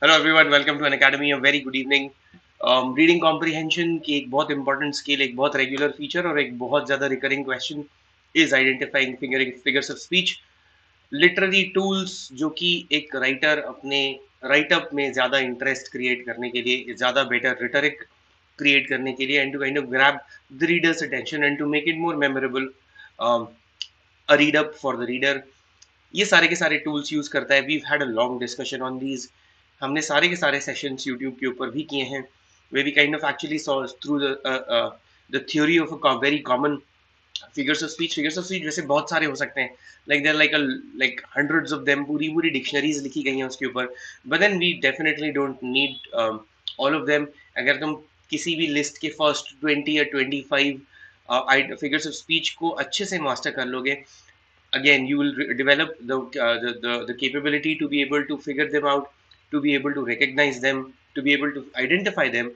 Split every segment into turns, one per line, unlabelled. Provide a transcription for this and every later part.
Hello everyone, welcome to Unacademy। A very good evening. Reading comprehension की एक बहुत important skill, एक बहुत रेगुलर फीचर और एक बहुत ज़्यादा recurring question is identifying figures of speech. Literary tools जो कि एक राइटर अपने राइटअप में ज़्यादा इंटरेस्ट क्रिएट करने के लिए, ज़्यादा बेटर रिटरिक क्रिएट करने के लिए, and to kind of grab the readers attention and to make it more memorable, a read up for the reader. ये सारे के सारे टूल्स यूज करता है। We had a long discussion on these. हमने सारे के सारे सेशंस यूट्यूब के ऊपर भी किए हैं, वे we kind of actually saw through the theory of a very common figures of speech वैसे बहुत सारे हो सकते हैं, like there like hundreds of them, पूरी पूरी डिक्शनरीज लिखी गई हैं उसके ऊपर। But then we definitely don't need all of them. अगर तुम किसी भी लिस्ट के फर्स्ट 20 या 25 फिगर्स ऑफ स्पीच को अच्छे से मास्टर कर लोगे, again you will develop the capability to be able to figure them out, to be able to recognize them, to be able to identify them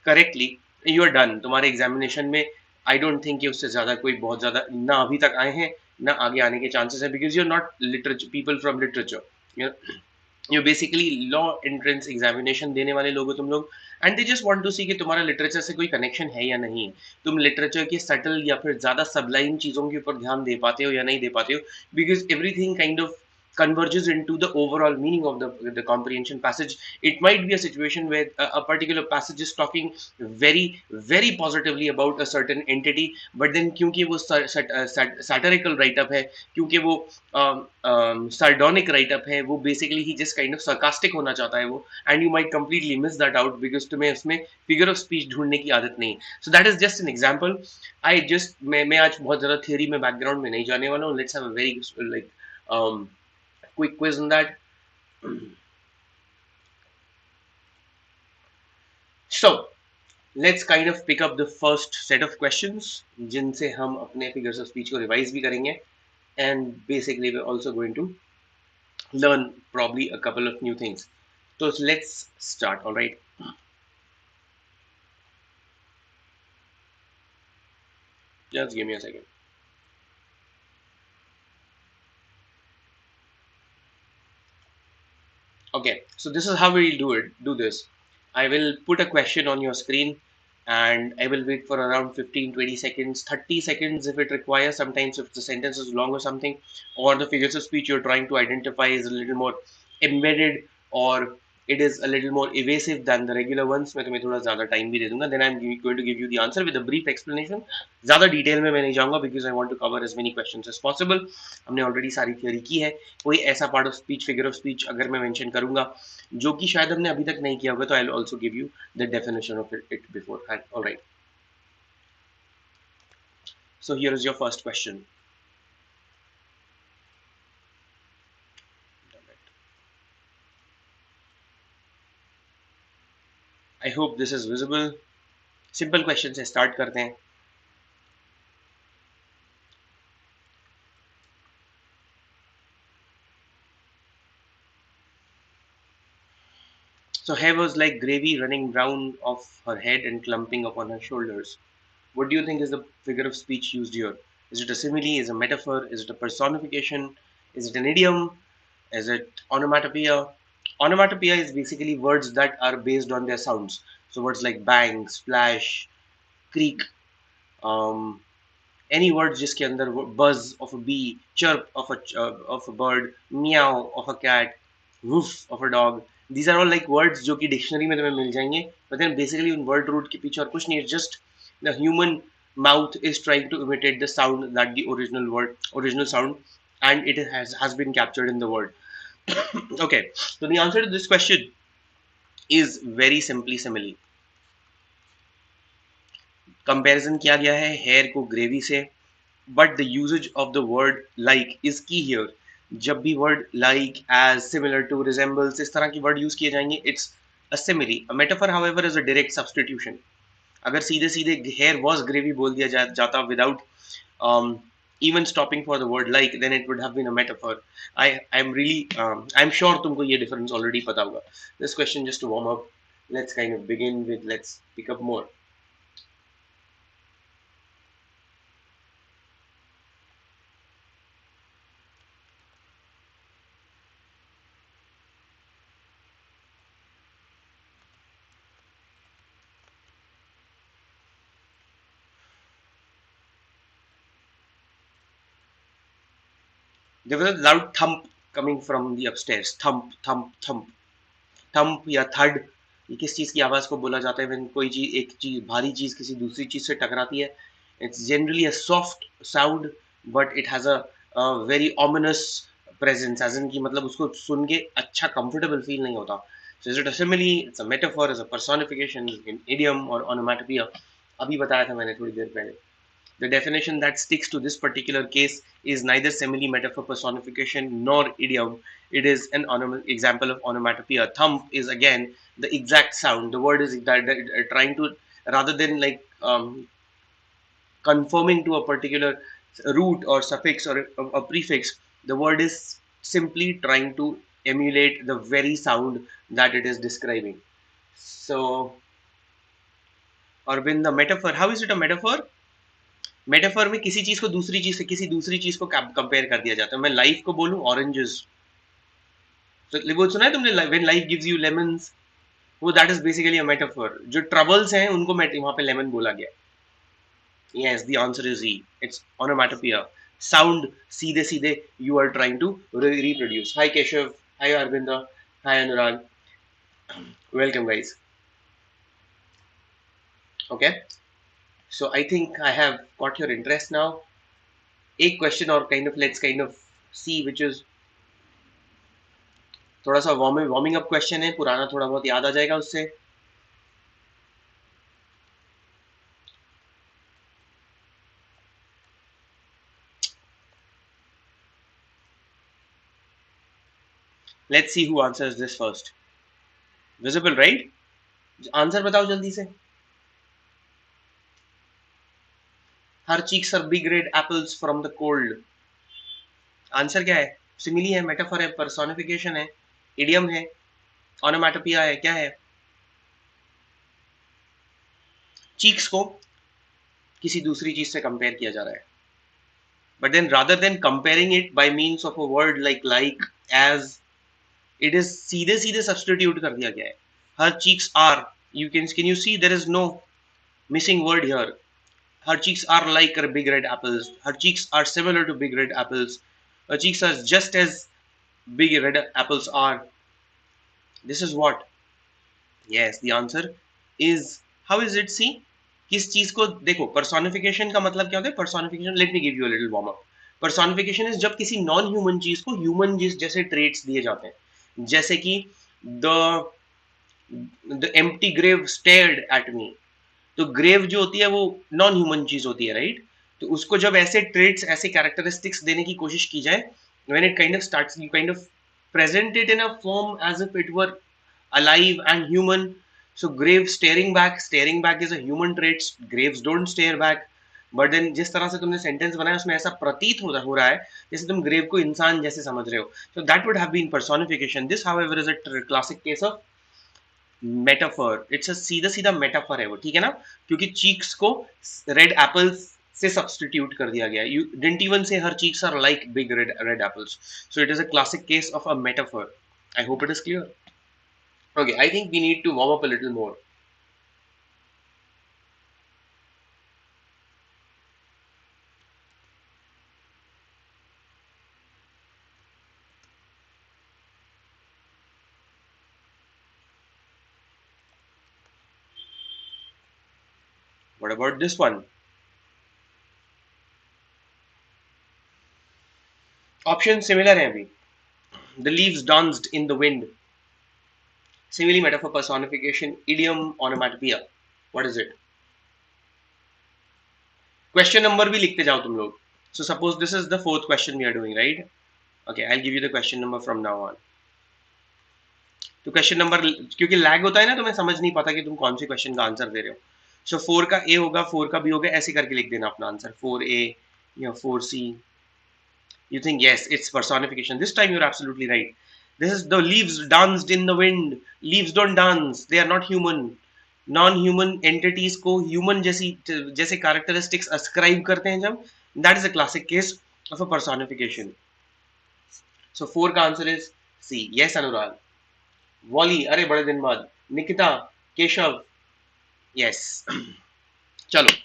correctly. You are done तुम्हारे examination में। I don't think कि उससे ज़्यादा कोई बहुत ज़्यादा ना अभी तक आए हैं ना आगे आने के चांसेस है, because you are not literature people from literature. You basically law entrance examination देने वाले लोग हो तुम लोग, and they just want to see कि तुम्हारा लिटरेचर से कोई कनेक्शन है या नहीं। तुम लिटरेचर के सटल या फिर ज्यादा सबलाइन चीजों के ऊपर ध्यान दे पाते हो या नहीं दे पाते हो, because everything kind of converges into the overall meaning of the comprehension passage. It might be a situation where a particular passage is talking very very positively about a certain entity, but then क्योंकि वो satirical write up है, क्योंकि वो sardonic write up है, वो basically he just kind of sarcastic होना चाहता है वो, and you might completely miss that out because तुम्हें उसमें figure of speech ढूंढने की आदत नहीं। So that is just an example. मैं आज बहुत ज़्यादा theory में background में नहीं जाने वाला हूँ। Let's have a very like quick quiz on that. So let's kind of pick up the first set of questions जिनसे हम अपने figures of speech को revise भी करेंगे, and basically we're also going to learn probably a couple of new things. So let's start. All right. Just give me a second. Okay. So this is how we'll do it. Do this. I will put a question on your screen and I will wait for around 15-20 seconds, 30 seconds if it requires. Sometimes if the sentence is long or something, or the figures of speech you're trying to identify is a little more embedded, or it is a little more evasive than the regular ones, मैं तुम्हें थोड़ा ज़्यादा time भी दे दूंगा. Then I'm going to give you the answer with a brief explanation. ज़्यादा detail में मैं नहीं जाऊंगा because I want to cover as many questions as possible. हमने ऑलरेडी सारी थियोरी की है। कोई ऐसा part of speech, figure of speech अगर मैं मेंशन करूंगा जो कि शायद हमने अभी तक नहीं किया होगा, तो I will also give you the definition of it beforehand. All right. So here is your first question. I hope this is visible. Simple question से स्टार्ट करते हैं. So hair was like gravy running down off her head and clumping upon her shoulders. What do you think is the figure of speech used here? Is it a simile? Is it a metaphor? Is it a personification? Is it an idiom? Is it onomatopoeia? Onomatopoeia is basically words that are based on their sounds. So words like bang, splash, creak, um, any words जिसके अंदर buzz of a bee, chirp of a bird, meow of a cat, woof of a dog. These are all like words जो कि dictionary में तुम्हें मिल जाएंगे. But then basically उन word root के पीछे और कुछ नहीं. It's just the human mouth is trying to imitate the sound that the original sound, and it has been captured in the word. Okay, so the answer to this question is very simply simile. Comparison किया गया है hair को gravy से, but the usage of the word like is key here. जब भी word like, as, similar to, resembles, इस तरह की word use किए जाएंगे, it's a simile. A metaphor however is a direct substitution. अगर सीधे सीधे hair was gravy बोल दिया जाता without um, even stopping for the word like, then it would have been a metaphor. I'm sure तुमको ये difference already पता होगा. This question just to warm up. Let's kind of begin with, let's pick up more. There was a loud thump coming from the upstairs. Thump, thump, thump. Thump या थड, ये किस चीज की आवाज को बोला जाता है व्हेन कोई चीज, एक चीज भारी चीज किसी दूसरी चीज से टकराती है? It's generally a soft sound, but it has a very ominous presence, as in की मतलब उसको सुन के अच्छा कंफर्टेबल फील नहीं होता. So is it a simile, it's a metaphor, is a personification, in idiom और ओनोमैटोपोइया. अभी बताया था मैंने थोड़ी देर पहले. The definition that sticks to this particular case is neither simile, metaphor, personification, nor idiom. It is an example of onomatopoeia. Thump is again the exact sound. The word is trying to, rather than like conforming to a particular root or suffix or a prefix, the word is simply trying to emulate the very sound that it is describing. So, Arvind, the metaphor, how is it a metaphor? Metaphor में किसी चीज को दूसरी चीज से, किसी दूसरी चीज को कंपेयर कर दिया जाता है. मैं लाइफ को बोलूं ऑरेंजेस, तो वो सुना है तुमने, when life gives you lemons, वो that is basically a metaphor. जो ट्रबल्स हैं उनको वहां पे लेमन बोला गया. Yes, the answer is E. It's onomatopoeia. Sound सीधे सीधे you are trying to reproduce. Hi Keshav, hi Arvind, hi Anurag, welcome guys. Okay, so I think I have got your interest now. एक क्वेश्चन और kind of see which is थोड़ा सा warming up question है, पुराना थोड़ा बहुत याद आ जाएगा उससे. Let's see who answers this first. Visible right? Answer बताओ जल्दी से. Her cheeks are big red apples from the cold. Answer क्या है? सिमिली है, मेटाफर है, पर्सोनिफिकेशन है, इडियम है, ओनोमैटोपोइया है, क्या है? चीक्स को किसी दूसरी चीज से कंपेयर किया जा रहा है, but then rather than comparing it by means of a word like as, it is सीधे सीधे सब्स्टिट्यूट कर दिया गया है. Her cheeks are, you can you see there is no missing word here. Her cheeks are like her big red apples. Her cheeks are similar to big red apples. Her cheeks are just as big red apples are. This is what? Yes, the answer is, how is it? See, किस चीज को देखो, personification का मतलब क्या होता है? Personification, let me give you a little warm up. Personification is जब किसी नॉन ह्यूमन चीज को ह्यूमन जिस जैसे ट्रेट्स दिए जाते हैं, जैसे कि the the empty grave stared at me. तो ग्रेव जो होती है वो नॉन ह्यूमन चीज होती है, राइट? तो उसको जब ऐसे ट्रेट्स, ऐसे कैरेक्टरिस्टिक्स देने की कोशिश की जाए, when it kind of starts, you kind of present it in a form as if it were alive and human. So grave staring back is a human trait. Graves don't stare back. But then जिस तरह से तुमने sentence बनाया उसमें ऐसा प्रतीत हो रहा है जैसे तुम ग्रेव को इंसान जैसे समझ रहे हो. So that would have been personification. This however is a classic case of metaphor. It's a सीधा सीधा मेटाफर है वो, ठीक है ना? क्योंकि चीक्स को रेड एप्पल्स से सब्स्टिट्यूट कर दिया गया. You didn't even say her cheeks are like big red apples. So it is a classic case of a metaphor. I hope it is clear. Okay, I think we need to warm up a little more. What about this one? Options similar हैं अभी. The leaves danced in the wind. Simile, metaphor, personification, idiom, onomatopoeia. What is it? Question number भी लिखते जाओ तुम लोग. So suppose this is the fourth question we are doing, right? Okay, I'll give you the question number from now on. तो question number, क्योंकि lag होता है ना तो मैं समझ नहीं पाता कि तुम कौन से क्वेश्चन का आंसर दे रहे हो. सो 4 का ए होगा, 4 का बी होगा, ऐसे करके लिख देना अपना आंसर. 4A या 4C. You think yes, it's personification. This time you're absolutely right. This is the leaves danced in the wind. Leaves don't dance. They are not human. Non-human entities को human जैसे characteristics ascribe करते हैं जब, that is a classic case of a personification. So 4 का answer is C. Yes, Anurag. Wally, अरे बड़े दिन बाद. Nikita, Keshav. Yes. चलो.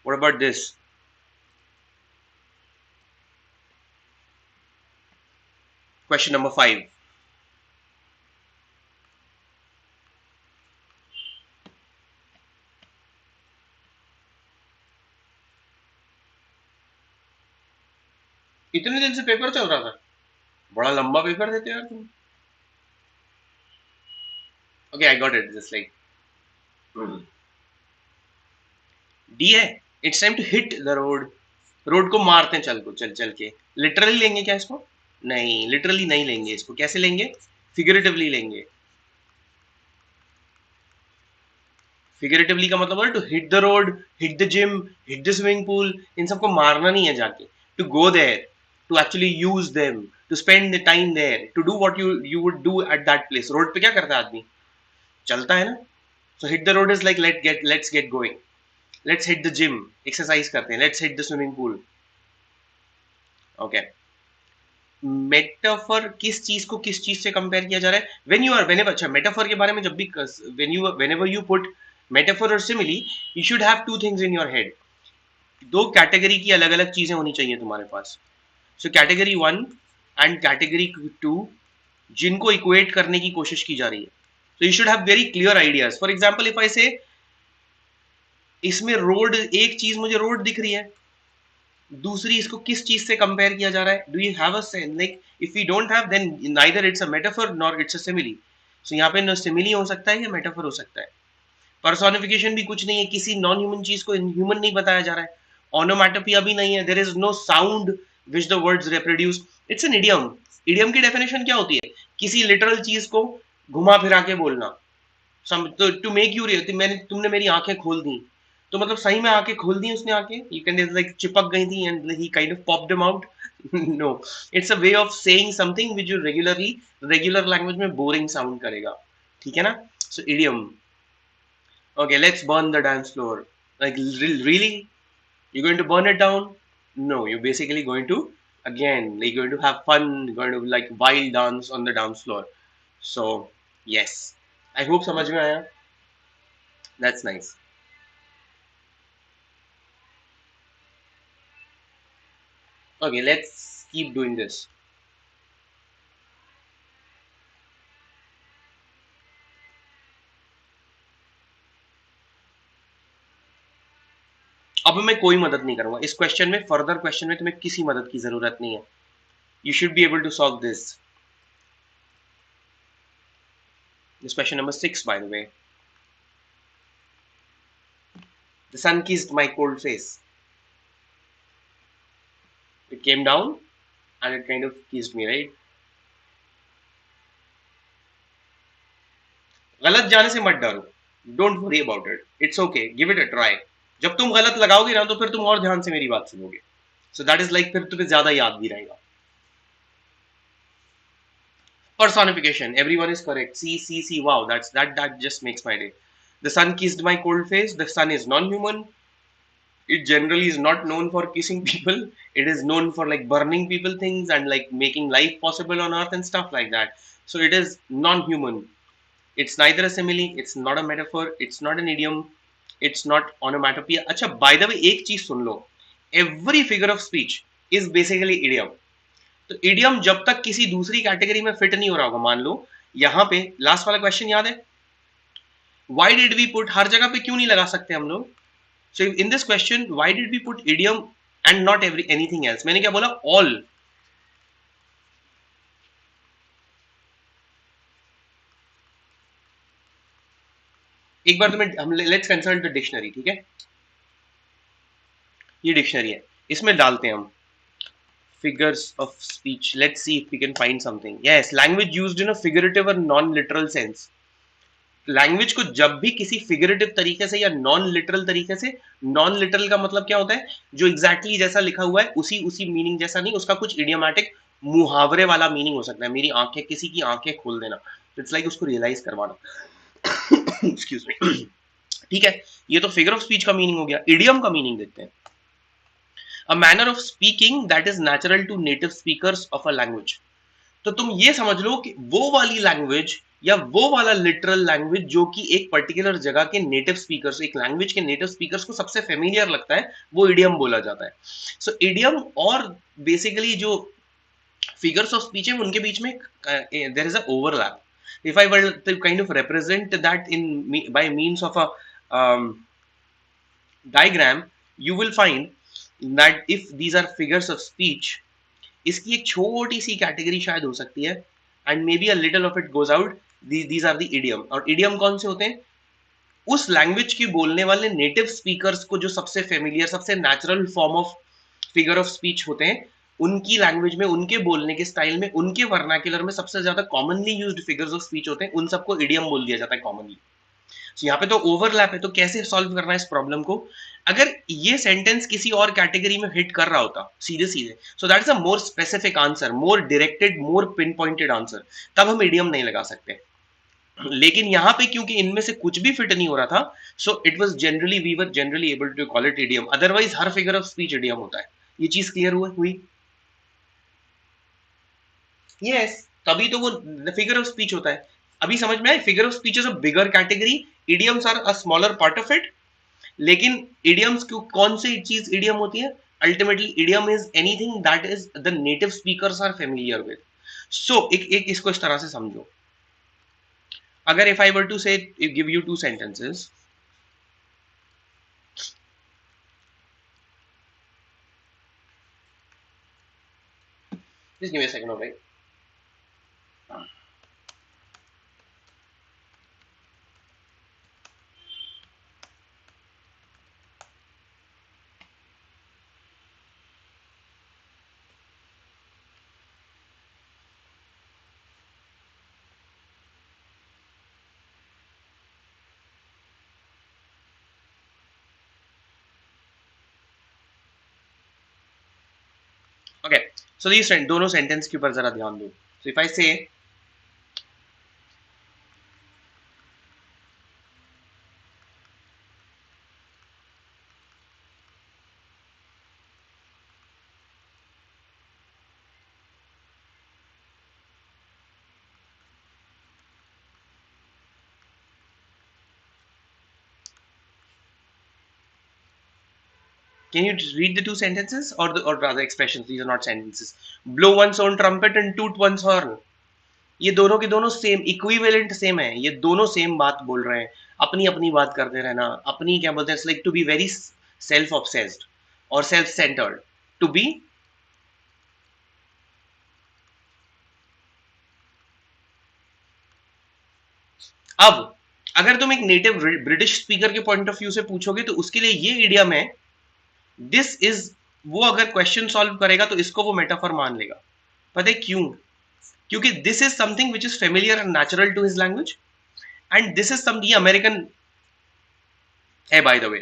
What about this? Question number 5. इतने दिन से पेपर चल रहा था, बड़ा लंबा पेपर देते यार तुम. Okay, I got it. Just like D है. It's time to hit the road. Road को मारते हैं, चल चल के. लिटरली लेंगे क्या इसको? नहीं, लिटरली नहीं लेंगे इसको. कैसे लेंगे? फिगरेटिवली लेंगे. फिगरेटिवली का मतलब है to hit the road, hit the gym, hit the swimming pool. इन सबको मारना नहीं है जाके. To go there, to actually use them, to spend the time there, to do what you would do at that place. Road पे क्या करता है आदमी? चलता है ना. So hit the road is like let's get going. Let's hit the gym, exercise करते हैं. Let's hit the swimming pool. Okay. Metaphor किस चीज को किस चीज से कंपेयर किया जा रहा है? When you are whenever. अच्छा, मेटाफर के बारे में जब भी व्हेनेवर यू पुट मेटाफर और simile, you should have two things in your head. दो कैटेगरी की अलग अलग चीजें होनी चाहिए तुम्हारे पास. सो कैटेगरी 1 एंड कैटेगरी 2 जिनको इक्वेट करने की कोशिश की जा रही है. So you should have very clear ideas. For example, if I say इसमें रोड, एक चीज मुझे रोड दिख रही है, दूसरी इसको किस चीज से कंपेयर किया जा रहा है? Do you have a sense? Like if you don't have, then neither it's a metaphor nor it's a simile. So यहाँ पे न सिमिली हो सकता है या मेटाफर हो सकता है. पर्सोनिफिकेशन भी कुछ नहीं है, किसी नॉन ह्यूमन चीज को ह्यूमन नहीं बताया जा रहा है. ओनोमैटोपिया भी नहीं है, there is no sound which the words reproduce. It's an idiom. Idiom की डेफिनेशन क्या होती है? किसी लिटरल चीज को घुमा फिरा के बोलना. To make you real. तुमने मेरी आंखें खोल दी, तो मतलब सही में आंखें खोल दी उसने. आंखें यू कैन लाइक चिपक गई थी and he kind of popped them out. No, it's a way of saying something which you regular language में बोरिंग साउंड करेगा. ठीक है ना. सो इडियम. Okay, let's burn the dance floor. Like really? You're going to burn it down? No, you're basically going to, again, you're going to have fun. You're going to like wild dance on the dance floor. So yes, I hope समझ में आया. That's nice. Okay, let's keep doing this. अब मैं कोई मदद नहीं करूंगा इस क्वेश्चन में. फर्दर क्वेश्चन में तुम्हें किसी मदद की जरूरत नहीं है. You should be able to solve this. This question number 6, by the way. The sun kissed my cold face. It came down and it kind of kissed me, right? गलत जाने से मत डरो. Don't worry about it. It's okay. Give it a try. जब तुम गलत लगाओगे ना, तो फिर तुम और ध्यान से मेरी बात सुनोगे. So that is like, फिर तुम्हें ज्यादा याद भी रहेगा. Personification. Everyone is correct. See. Wow, that just makes my day. The sun kissed my cold face. The sun is non-human. It generally is not known for kissing people. It is known for like burning people things and like making life possible on earth and stuff like that. So it is non-human. It's neither a simile, it's not a metaphor, it's not an idiom, it's not onomatopoeia. अच्छा, by the way, एक चीज सुन लो. Every figure of speech is basically idiom. तो idiom जब तक किसी दूसरी category में fit नहीं हो रहा होगा, मान लो यहाँ पे लास्ट वाला क्वेश्चन याद है, why did we put, हर जगह पे क्यों नहीं लगा सकते हम लोग? So in this question, why did we put idiom and not anything else? मैंने क्या बोला? All. एक बार तुम्हें हम लेट्स कंसल्ट द डिक्शनरी. ठीक है, ये डिक्शनरी है, इसमें डालते हैं हम figures of speech. Let's see if we can find something. Yes, language used in a figurative or non-literal sense. Language को जब भी किसी फिगरेटिव तरीके से या नॉन लिटरल तरीके से, नॉन लिटरल का मतलब क्या होता है? जो एग्जैक्टली जैसा लिखा हुआ है उसी मीनिंग जैसा नहीं, उसका कुछ इडियोमैटिक मुहावरे वाला मीनिंग हो सकता है. मेरी आंखें, किसी की आंखें खोल देना, इट्स लाइक उसको रियलाइज करवाना. Excuse me. ठीक है, ये तो फिगर ऑफ स्पीच का मीनिंग हो गया. इडियम का मीनिंग देखते हैं. A manner of speaking that is natural to native speakers of a language. तो तुम ये समझ लो कि वो वाली लैंग्वेज या वो वाला लिटरल लैंग्वेज जो कि एक पर्टिकुलर जगह के नेटिव स्पीकर्स, एक लैंग्वेज के नेटिव स्पीकर्स को सबसे फेमिलियर लगता है, वो इडियम बोला जाता है. सो इडियम और बेसिकली जो फिगर्स ऑफ स्पीच है उनके बीच में there is a overlap. If I were to kind of represent that by means of a diagram, you will find that if these are figures of speech, इसकी एक छोटी सी category शायद हो सकती है, and maybe a little of it goes out. These are the idiom. और idiom कौन से होते हैं? उस लैंग्वेज की बोलने वाले नेटिव स्पीकर्स को जो सबसे फेमिलियर, सबसे natural form of figure of speech होते हैं, उनकी लैंग्वेज में, उनके बोलने के स्टाइल में, उनके वर्नाक्युलर में सबसे ज्यादा commonly used figures of speech होते हैं, उन सबको इडियम बोल दिया जाता है कॉमनली. So, यहाँ पे तो ओवरलैप है, तो कैसे सॉल्व करना है इस प्रॉब्लम को? अगर ये सेंटेंस किसी और कैटेगरी में हिट कर रहा होता सीधे सीधे, so that is a more specific answer, more directed, more pin pointed answer, तब हम इडियम नहीं लगा सकते. लेकिन यहाँ पे क्योंकि इनमें से कुछ भी फिट नहीं हो रहा था, so it was generally, we were generally able to call it idiom. Otherwise हर फिगर ऑफ स्पीच इडियम होता है. ये चीज क्लियर हुई? यस, तभी तो वो फिगर ऑफ स्पीच होता है. अभी समझ में आए? Figure of speech is a bigger category, idioms are a smaller part of it. लेकिन इडियम्स क्यों, कौन सी चीज इडियम होती है? Ultimately idiom is anything that is the native speakers are familiar with. So एक इसको इस तरह से समझो. अगर if I were to say give you two sentences, just give me a second, okay? Okay, so ये दोनों सेंटेंस के ऊपर जरा ध्यान दो. सो इफ आई से can you read the two sentences, or rather expressions? These are not sentences. Blow one's own trumpet and toot one's horn. ये दोनों के दोनों सेम, इक्विवेलेंट सेम है. ये दोनों सेम बात बोल रहे हैं, अपनी अपनी बात करते रहना, अपनी क्या बोलते हैं, like to be very self obsessed और सेल्फ सेंटर्ड, टू बी. अब अगर तुम एक नेटिव ब्रिटिश स्पीकर के पॉइंट ऑफ व्यू से पूछोगे तो उसके लिए ये इडियम है, दिस इज. वो अगर क्वेश्चन सॉल्व करेगा तो इसको वो मेटाफर मान लेगा. पता है क्यों? क्योंकि this is something which is familiar and natural to his language, and this is something American है, by the way.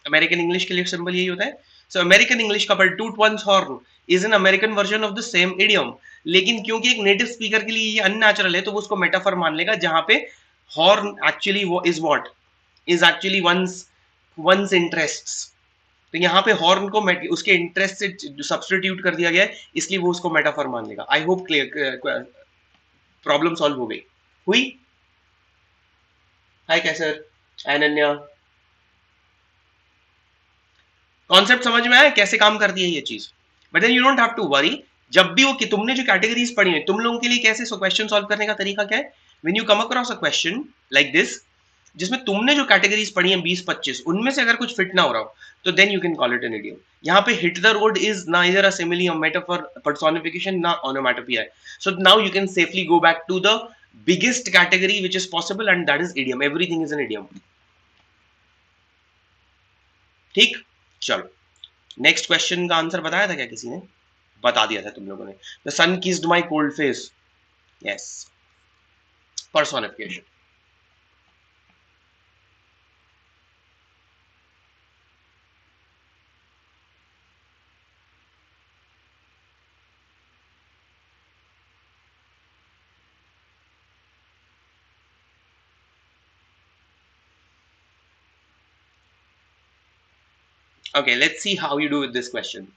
American English के लिए सिंबल यही होता है. सो अमेरिकन इंग्लिश का पर toot one's horn is an American version of the same idiom. लेकिन क्योंकि एक नेटिव स्पीकर के लिए ये अननेचुरल है, तो वो उसको मेटाफर मान लेगा, जहां पे हॉर्न एक्चुअली वो is what is actually one's one's interests. तो यहाँ पे हॉर्न को उसके इंटरेस्ट से सब्स्टिट्यूट कर दिया गया है, इसलिए वो उसको मेटाफर मान लेगा. I hope clear, problem solve हो गई. हुई? हाय कैसर, अनन्या, कॉन्सेप्ट समझ में आया कैसे काम करती है ये चीज? But then you don't have to worry. जब भी वो कि तुमने जो कैटेगरीज पढ़ी है, तुम लोगों के लिए कैसे क्वेश्चन सॉल्व करने का तरीका क्या है? When you come across a question like this, जिसमें तुमने जो कैटेगरीज पढ़ी है 20-25, उनमें से अगर कुछ फिट ना हो रहा हो, तो then you can call it an idiom. यहाँ पे hit the road is neither a simile, a metaphor, personification, ना onomatopoeia. So now you can safely go back to the biggest category which is possible, and that is idiom. Everything is an idiom. ठीक, चलो. Next question का answer बताया था क्या किसी ने? बता दिया था तुम लोगों ने. The sun kissed my cold face. Yes, personification. Okay, let's see how you do with this question.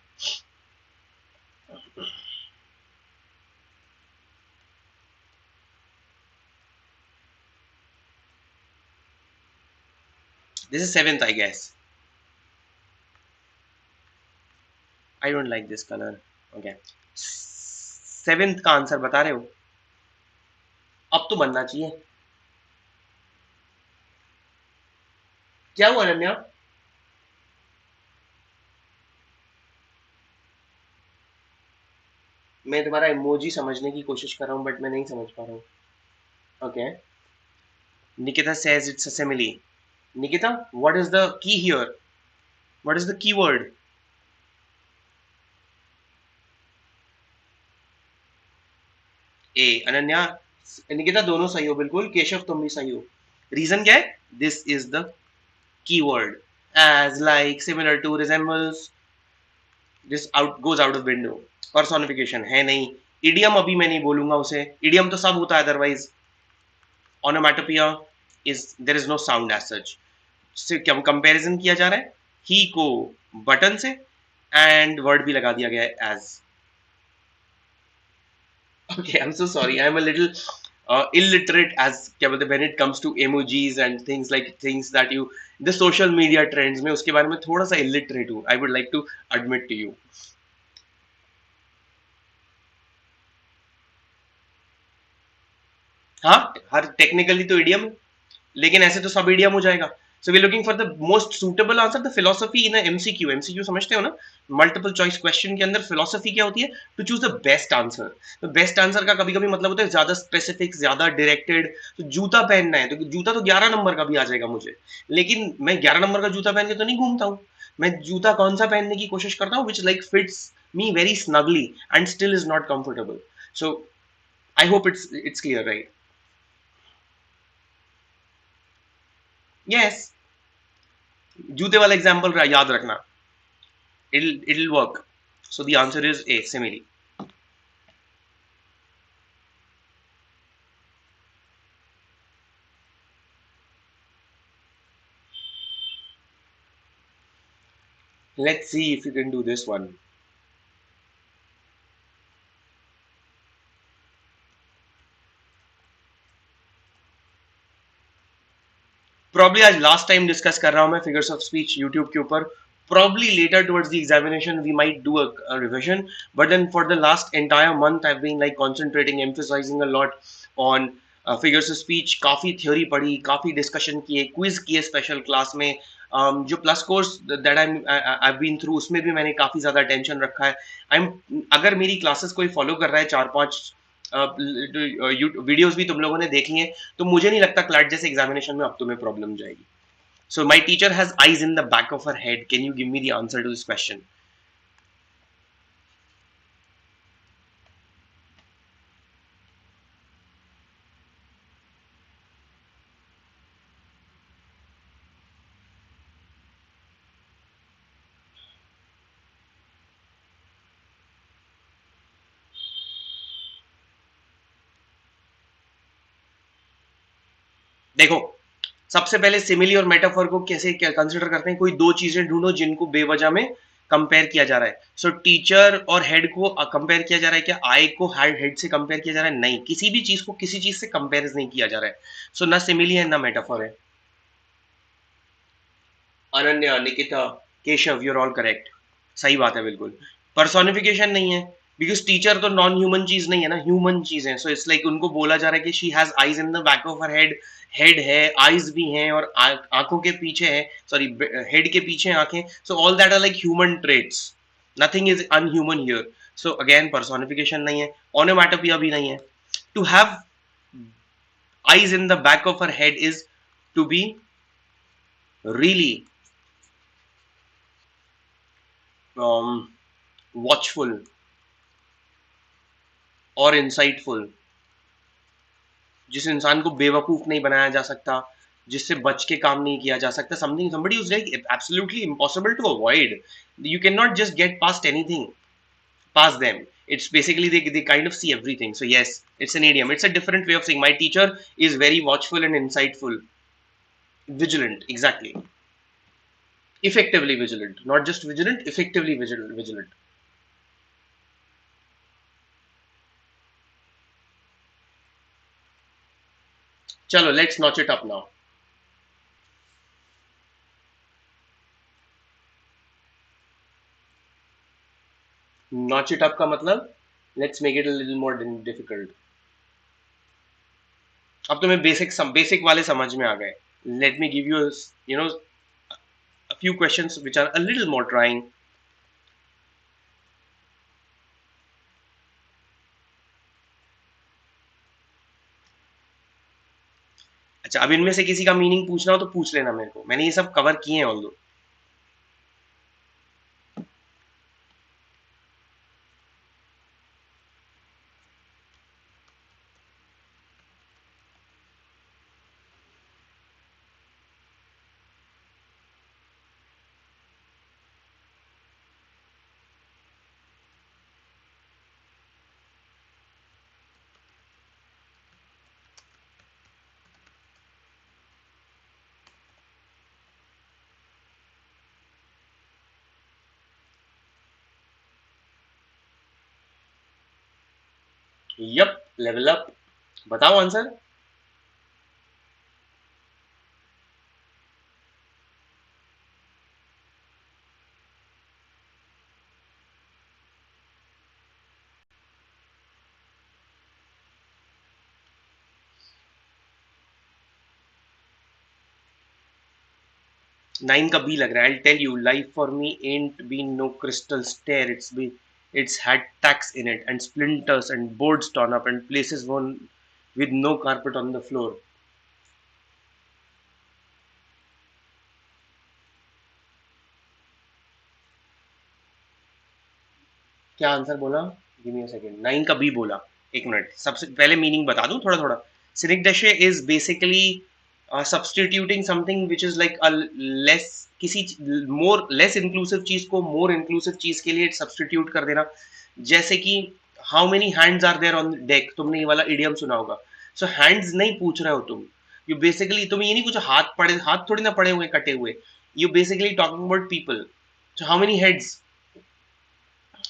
This is seventh, I guess. I don't like this color. Okay. Seventh का आंसर बता रहे हो? अब तो बनना चाहिए. क्या हुआ अनन्या? मैं तुम्हारा इमोजी समझने की कोशिश कर रहा हूँ बट मैं नहीं समझ पा रहा हूँ. Okay. Nikita says it's a simile. Nikita, what is the key here? What is the keyword? A. Ananya, Nikita दोनों सही हो बिल्कुल. केशव तुम भी सही हो. रीजन क्या है? This is the keyword. As, like, similar to, resembles. This out goes out of window. Personification है नहीं. Idiom अभी मैं नहीं बोलूंगा उसे. Idiom तो सब होता है otherwise. Onomatopoeia is there is no sound as such. से कंपैरिजन किया जा रहा है. ही को बटन से एंड वर्ड भी लगा दिया गया है as. Okay, I'm so sorry. I'm a little illiterate as क्या बोलते हैं when it comes to emojis and things that you the social media trends में उसके बारे में थोड़ा सा illiterate हूँ. I would like to admit to you. हाँ, हर टेक्निकली तो इडियम है लेकिन ऐसे तो सब इडियम हो जाएगा. So we looking for the most suitable answer. The philosophy in MCQ. MCQ समझते हो ना? मल्टीपल चॉइस क्वेश्चन के अंदर फिलोसफी क्या होती है? To choose the best answer. तो बेस्ट आंसर का कभी कभी मतलब होता है ज्यादा स्पेसिफिक, ज्यादा डायरेक्टेड. तो जूता पहनना है तो जूता तो 11 नंबर का भी आ जाएगा मुझे, लेकिन मैं 11 नंबर का जूता पहन के तो नहीं घूमता हूँ. मैं जूता कौन सा पहनने की कोशिश करता हूँ which like fits me very snugly and still is not comfortable. So I hope it's clear, right? Yes. जूते वाला एग्जाम्पल याद रखना. It'll work. So the answer is A, simile. Let's see if you can do this one. Probably आज last time discuss कर रहा हूँ मैं figures of speech YouTube के ऊपर. Probably later towards the examination we might do a revision, but then for the last entire month I've been like concentrating, emphasizing a lot on figures of speech. काफी theory पढ़ी, काफी discussion किए, quiz किए special class में. जो plus course that I been through उसमें भी मैंने काफी ज्यादा टेंशन रखा है. अगर मेरी क्लासेस कोई फॉलो कर रहा है, 4-5 वीडियोस भी तुम लोगों ने देखी हैं, तो मुझे नहीं लगता क्लैट जैसे एग्जामिनेशन में अब तुम्हें प्रॉब्लम जाएगी. So my teacher has eyes in the back of her head. Can you give me the answer to this question? देखो, सबसे पहले सिमिली और मेटाफोर को कैसे कंसिडर करते हैं? कोई दो चीजें ढूंढो जिनको बेवजह में कंपेयर किया जा रहा है. सो टीचर और हेड को कंपेयर किया जा रहा है क्या? आई को हेड से कंपेयर किया जा रहा है? नहीं, किसी भी चीज को किसी चीज से कंपेयर नहीं किया जा रहा है. सो ना सिमिली है ना मेटाफोर है. Ananya, Nikita, Keshav, you're all correct. सही बात है बिल्कुल. पर्सोनिफिकेशन नहीं है बिकॉज टीचर तो नॉन ह्यूमन चीज नहीं है ना, ह्यूमन चीज है. सो इट्स लाइक उनको बोला जा रहा है कि she has eyes in the back of her head. Head है, आईज भी हैं और आंखों के पीछे है, सॉरी हेड के पीछे आंखें. So all that are like human traits. Nothing is unhuman here. So again personification नहीं है. ओनोमैटोपोइया भी नहीं है. To have eyes in the back of her head is to be really watchful और insightful. जिस इंसान को बेवकूफ नहीं बनाया जा सकता, जिससे बच के काम नहीं किया जा सकता. Something somebody who's like absolutely impossible to avoid. You cannot just get past anything, past them. It's basically they kind of see everything. So yes, it's an idiom. It's a different way of saying my teacher is very watchful and insightful. Vigilant, exactly. Effectively vigilant, not just vigilant, effectively vigilant. Chalo, let's notch it up now. Notch it up का मतलब let's make it a little more difficult. अब तुम्हें basic वाले समझ में आ गए. Let me give you you know a few questions which are a little more trying. अच्छा, अब इनमें से किसी का मीनिंग पूछना हो तो पूछ लेना मेरे को, मैंने ये सब कवर किए हैं ऑल्दो. 'Level up'. बताओ आंसर. नाइन का बी लग रहा है. I tell you, life for me ain't been no crystal stair. It's had tacks in it and splinters and boards torn up and places worn with no carpet on the floor. क्या answer बोला? Give me a second. Nine का B बोला. एक minute, सबसे पहले meaning बता दूं थोड़ा थोड़ा. Synecdoche is basically substituting something which is like a less, किसी मोर लेस इंक्लूसिव चीज को मोर इंक्लूसिव चीज के लिए सब्सटीट्यूट कर देना. जैसे कि how many hands are there on deck, तुमने ये वाला इडियम सुना होगा. सो हैंड्स नहीं पूछ रहे हो तुम. यू बेसिकली, तुम ये नहीं पूछो हाथ पड़े, हाथ थोड़ी ना पड़े हुए कटे हुए. You basically talking about people. So how many heads.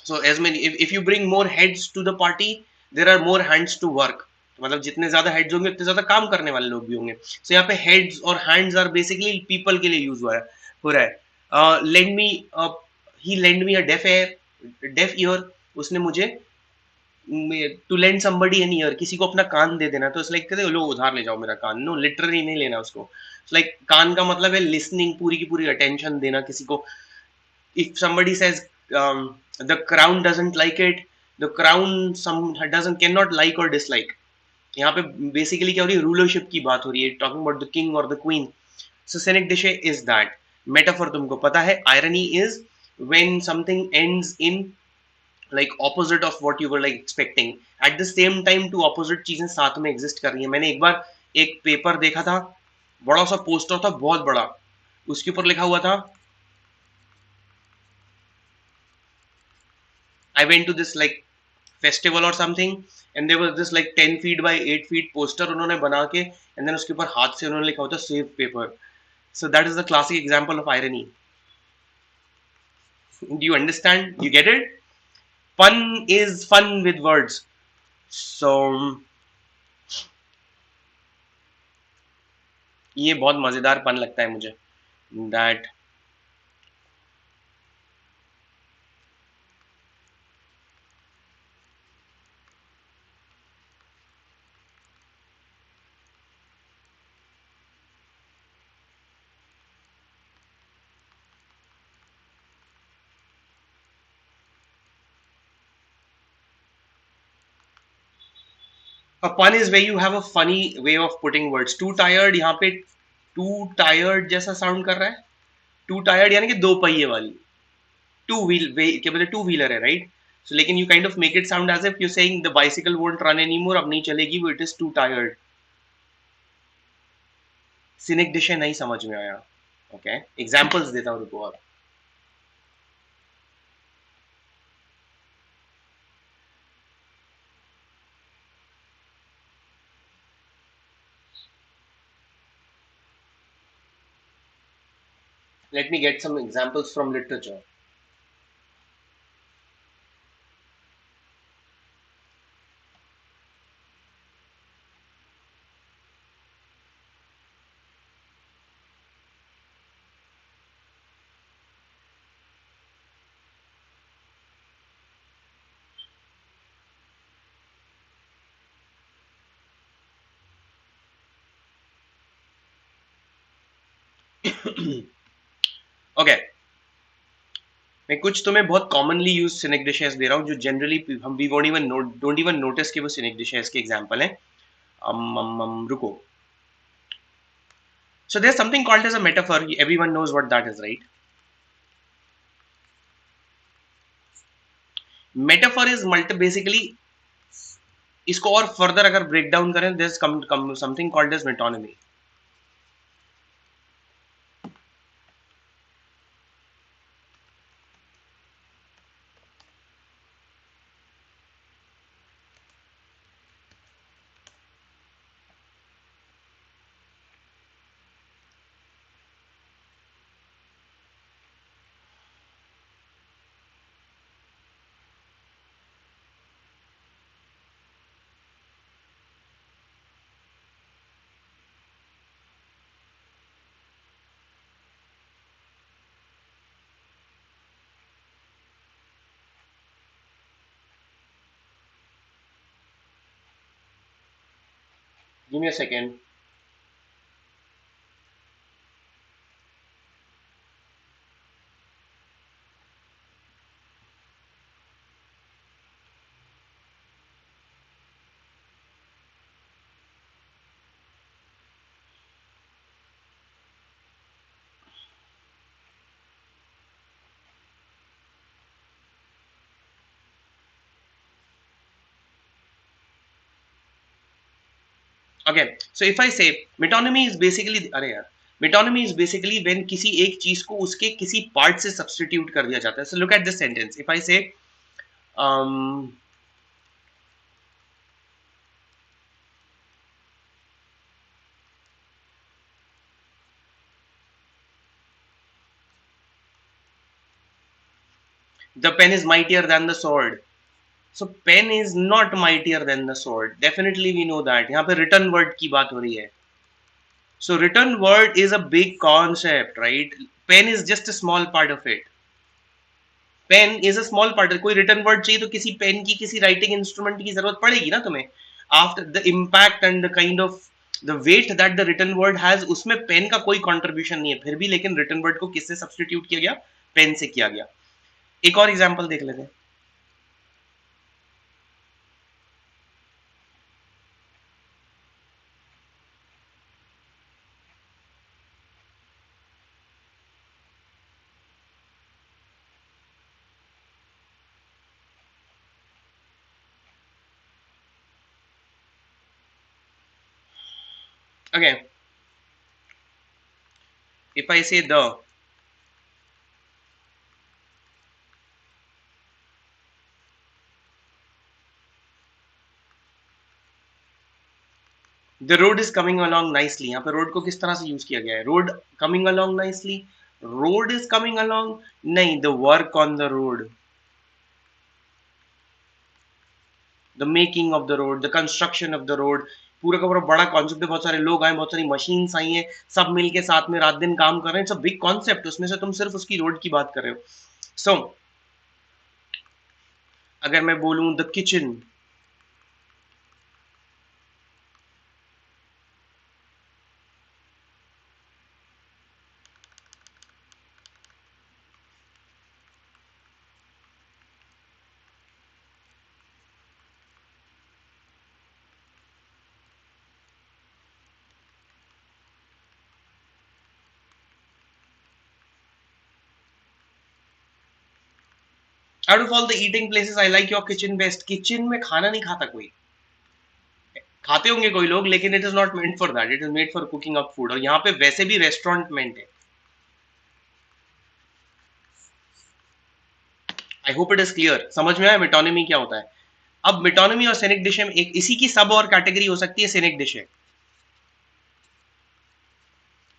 So as many, if you bring more heads to the party, there are more hands to work. तो मतलब जितने ज्यादा हेड्स होंगे उतने ज्यादा काम करने वाले लोग भी होंगे. सो यहाँ पे हेड्स और हैंड्स आर बेसिकली पीपल के लिए यूज हो रहा है. Lend me, he lend me a deaf ear. उसने मुझे, to lend somebody an ear, किसी को अपना कान दे देना. तो इट्स लाइक कहते लो उधार ले जाओ मेरा कान. नो, लिटरली नहीं लेना उसको. लाइक कान का मतलब है लिसनिंग, पूरी की पूरी अटेंशन देना किसी को. If somebody says the crown doesn't like it, the crown some doesn't cannot like or dislike. यहाँ पे बेसिकली क्या हो रही है, रूलरशिप की बात हो रही है, टॉकिंग अबाउट द किंग और the queen. So synecdoche is that. Metaphor तुमको पता है. Irony is when something ends in like opposite of what you were like expecting. At the same time two opposite चीजें साथ में exist कर रही है. मैंने एक बार एक पेपर देखा था, बड़ा सा पोस्टर था, बहुत बड़ा. उसके ऊपर लिखा हुआ था, I went to this like festival or something, and there was this like 10 feet by 8 feet poster उन्होंने बना के, and then उसके ऊपर हाथ से उन्होंने लिखा होता save paper. So that is the classic example of irony. Do you understand? You get it? Pun is fun with words. So ये बहुत मजेदार पन लगता है मुझे. That a pun is where you have a funny way of putting words. Too tired, यहाँ पे too tired जैसा साउंड कर रहा है. Too tired यानी कि दो पहिए वाली. Two wheel क्या बोलते, टू व्हीलर है, राइट. सो लेकिन you kind of make it sound as if you saying the bicycle won't run anymore, अब नहीं चलेगी वो, it is too tired. Synecdoche है, नहीं समझ में आया. ओके, एग्जांपल्स देता हूं, रुको. और let me get some examples from literature. Okay, मैं कुछ तुम्हें बहुत कॉमनली यूज सिनिक डिशेस दे रहा हूँ जो जनरली हम we won't even don't even notice कि वो सिनिक डिशेस के एग्जांपल हैं. रुको. So there's something called as a metaphor. Everyone knows what that is, right? Metaphor is basically इसको और फर्दर अगर ब्रेक डाउन करें, there's something called as metonymy. Give me a second. Okay, so if I say metonymy is basically, अरे यार, metonymy is basically when किसी एक चीज को उसके किसी पार्ट से सब्स्टिट्यूट कर दिया जाता है. So look at this sentence. If I say um, the pen is mightier than the sword. So pen is not mightier than the sword. Definitely we know that. यहाँ पे written word की बात हो रही है. So written word is a big concept, right? Pen is just a small part of it. Pen is a small part. कोई written word चाहिए तो किसी पेन की किसी writing instrument की जरूरत पड़ेगी ना तुम्हें. After the impact and the kind of the weight that the written word has, उसमें पेन का कोई contribution नहीं है. फिर भी लेकिन written word को किससे substitute किया गया? पेन से किया गया. एक और एग्जांपल देख लेते हैं. Okay, if I say the road is coming along nicely. यहाँ पे road को किस तरह से यूज किया गया है? Road coming along nicely. Road is coming along. नहीं, the work on the road, the making of the road, the construction of the road. पूरा का पूरा बड़ा कॉन्सेप्ट है. बहुत सारे लोग आए, बहुत सारी मशीन्स आई हैं, सब मिलके साथ में रात दिन काम कर रहे हैं. It's a big concept. उसमें से तुम सिर्फ उसकी रोड की बात कर रहे हो. सो अगर मैं बोलूं the kitchen, out of all the eating places I like your kitchen best. Kitchen में खाना नहीं खाता कोई. खाते होंगे कोई लोग, लेकिन it is not meant for that. It is made for cooking up food. और यहाँ पे वैसे भी रेस्टोरेंट मेंट है. आई होप इट इज क्लियर. समझ में आया मेटोनिमी क्या होता है? अब मेटोनिमी और सिनिक डिश में एक इसी की सब और कैटेगरी हो सकती है सिनिक डिश.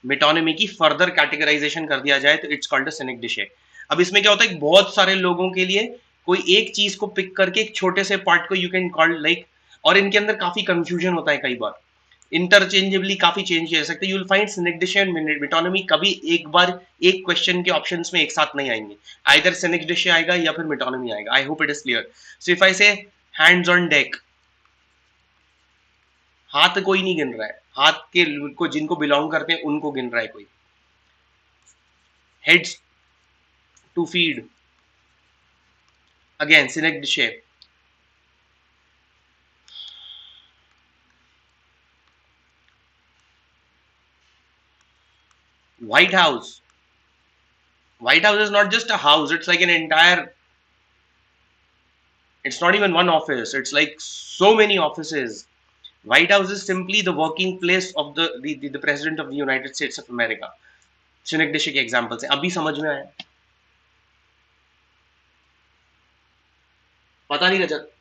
मेटोनिमी की फर्दर कैटेगराइजेशन कर दिया जाए तो it's called a scenic dish. अब इसमें क्या होता है, बहुत सारे लोगों के लिए कोई एक चीज को पिक करके एक छोटे से पार्ट को यू कैन कॉल लाइक, और इनके अंदर काफी कंफ्यूजन होता है कई बार. इंटरचेंजेबली काफी चेंज किया जा सकता है. You will find scenic dish and metonymy कभी एक बार एक क्वेश्चन के ऑप्शंस में एक साथ नहीं आएंगे. आइदर सिनिक डिश आएगा या फिर मेटोनिमी आएगा. आई hope it is clear. So if I से हैंड्स ऑन डेक, हाथ कोई नहीं गिन रहा है. हाथ के को जिनको बिलोंग करते हैं उनको गिन रहा है कोई. Heads to feed. Again, synecdoche. White House. White House is not just a house, it's like an entire, it's not even one office, it's like so many offices. White House is simply the working place of the president of the United States of America. synecdoche के example से अभी समझ में आया? पता नहीं Rajat.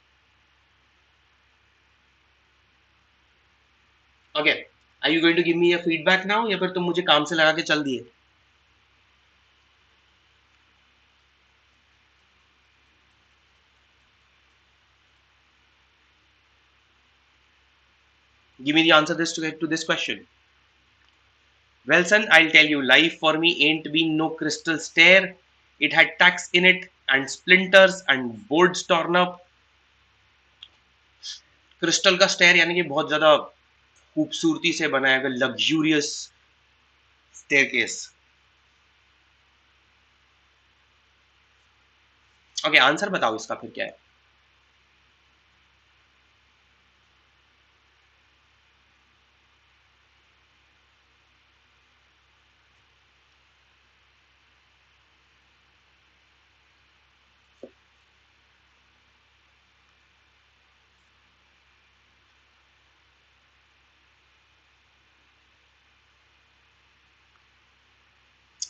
Okay, are you going to give me a feedback now या फिर तुम मुझे काम से लगा के चल दिए? Give me the answer to this question. Well, son, I'll tell you, life for me ain't been no crystal stair. It had tacks in it and splinters and boards torn up. Crystal का stair यानी कि बहुत ज्यादा खूबसूरती से बनाया गया luxurious staircase. Okay, answer बताओ इसका फिर क्या है?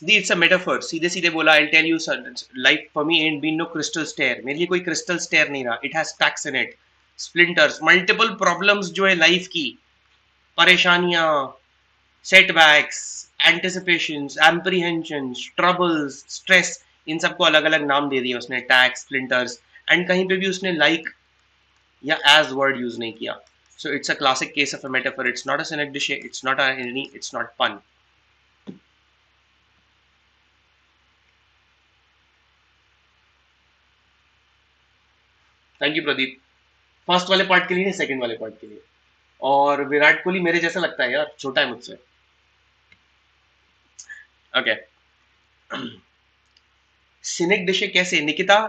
The it's a metaphor. सीधे सीधे बोला, I tell you life for me and been no crystal stair. मेरे लिए कोई क्रिस्टल स्टेयर नहीं रहा. It has tacks in it, splinters, multiple problems जो है लाइफ की, परेशानियां, setbacks, anticipations, apprehensions, troubles, stress, इन सबको अलग अलग नाम दे दिया उसने, टैक्स, स्प्लिंटर्स. एंड कहीं पे भी उसने लाइक या एज वर्ड यूज नहीं किया. सो it's a classic case of a metaphor. It's not a synecdoche, it's not a irony, it's not pun. Thank you Pradeep. First वाले पार्ट के लिए नहीं, सेकंड वाले पार्ट के लिए. और विराट कोहली मेरे जैसा लगता है यार, छोटा है मुझसे. ओके, synecdoche कैसे Nikita?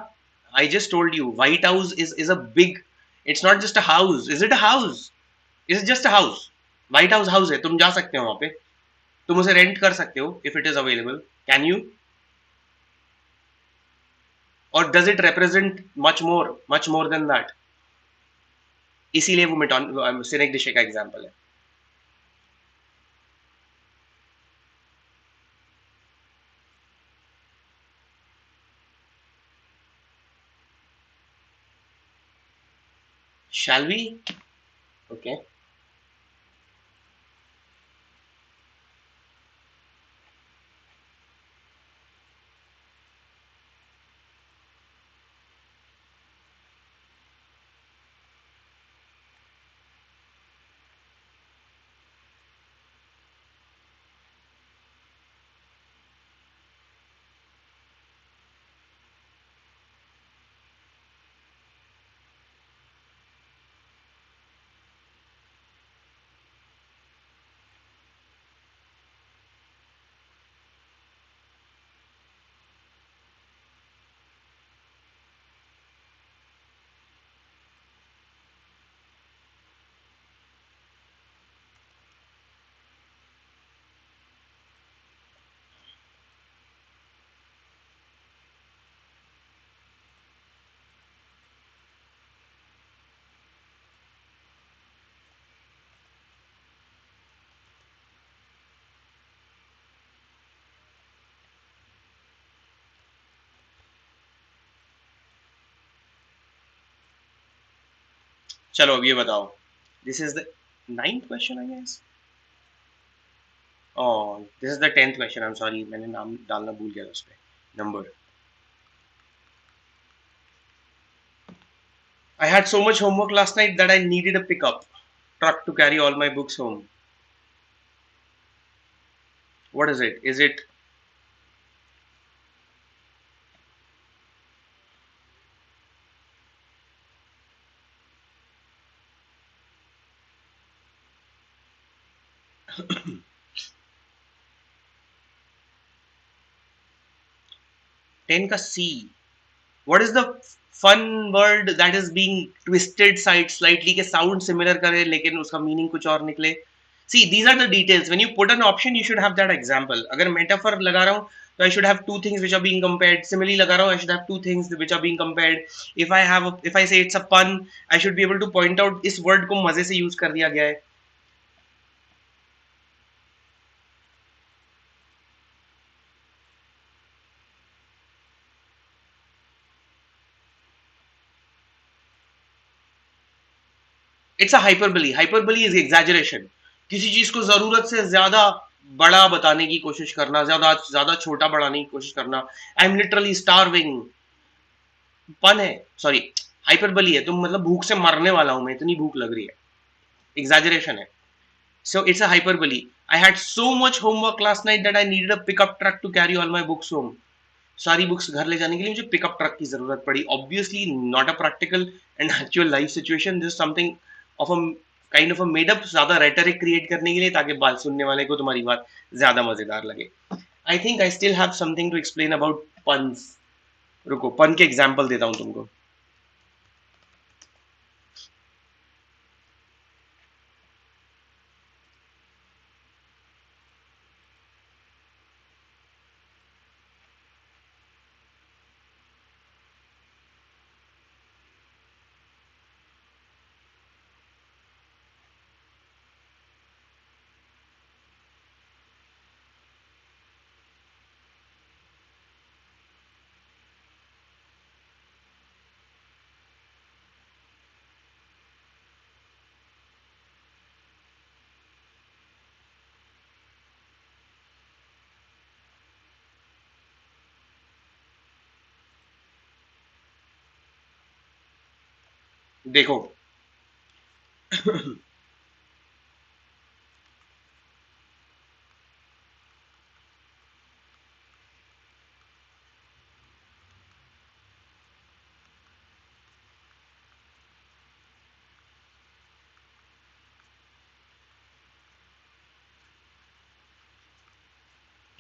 I just told you, White House is a big. It's not just a house. Is it a house? Is it just a house? White House house है, तुम जा सकते हो वहां पे, तुम उसे रेंट कर सकते हो if it is available. Can you? Or does it represent much more than that? इसीलिए वो मिटॉन synecdoche का एग्जांपल है. Shall we? Okay. चलो अब ये बताओ. This is the 9th question I guess. Oh, this is the 10th question. I am sorry, मैंने नाम डालना भूल गया उस पे, number. I had so much homework last night that I needed a pickup truck to carry all my books home. What is it? Is it 10 का C. What is the fun word that is being twisted slightly के sound similar करे लेकिन उसका meaning कुछ और निकले? See, these are the details. When you put an option, you should have that example. अगर metaphor लगा रहा हूँ, तो I should have two things which are being compared. Simile लगा रहा हूँ, I should have two things which are being compared. If I say it's a pun, I should be able to point out इस word को मजे से use कर दिया गया है. It's a hyperbole. Hyperbole is exaggeration. किसी चीज को जरूरत से ज्यादा बड़ा बताने की कोशिश करना, ज्यादा ज्यादा छोटा बढ़ाने की कोशिश करना. I am literally starving. पन है, सॉरी, हाइपरबली है. तुम मतलब भूख से मरने वाला हूं मैं, इतनी भूख लग रही है. एग्जैजरेशन है. So it's a hyperbole. I had so much homework last night that I needed a pickup truck to carry all my books home. सारी बुक्स घर ले जाने के लिए मुझे पिकअप ट्रक की जरूरत पड़ी. Obviously not a practical and actual life situation. This something of a kind of a made up, ज्यादा रेटरिक क्रिएट करने के लिए, ताकि बात सुनने वाले को तुम्हारी बात ज्यादा मजेदार लगे. I think I still have something to explain about puns. रुको, पन के एग्जांपल देता हूं तुमको. देखो,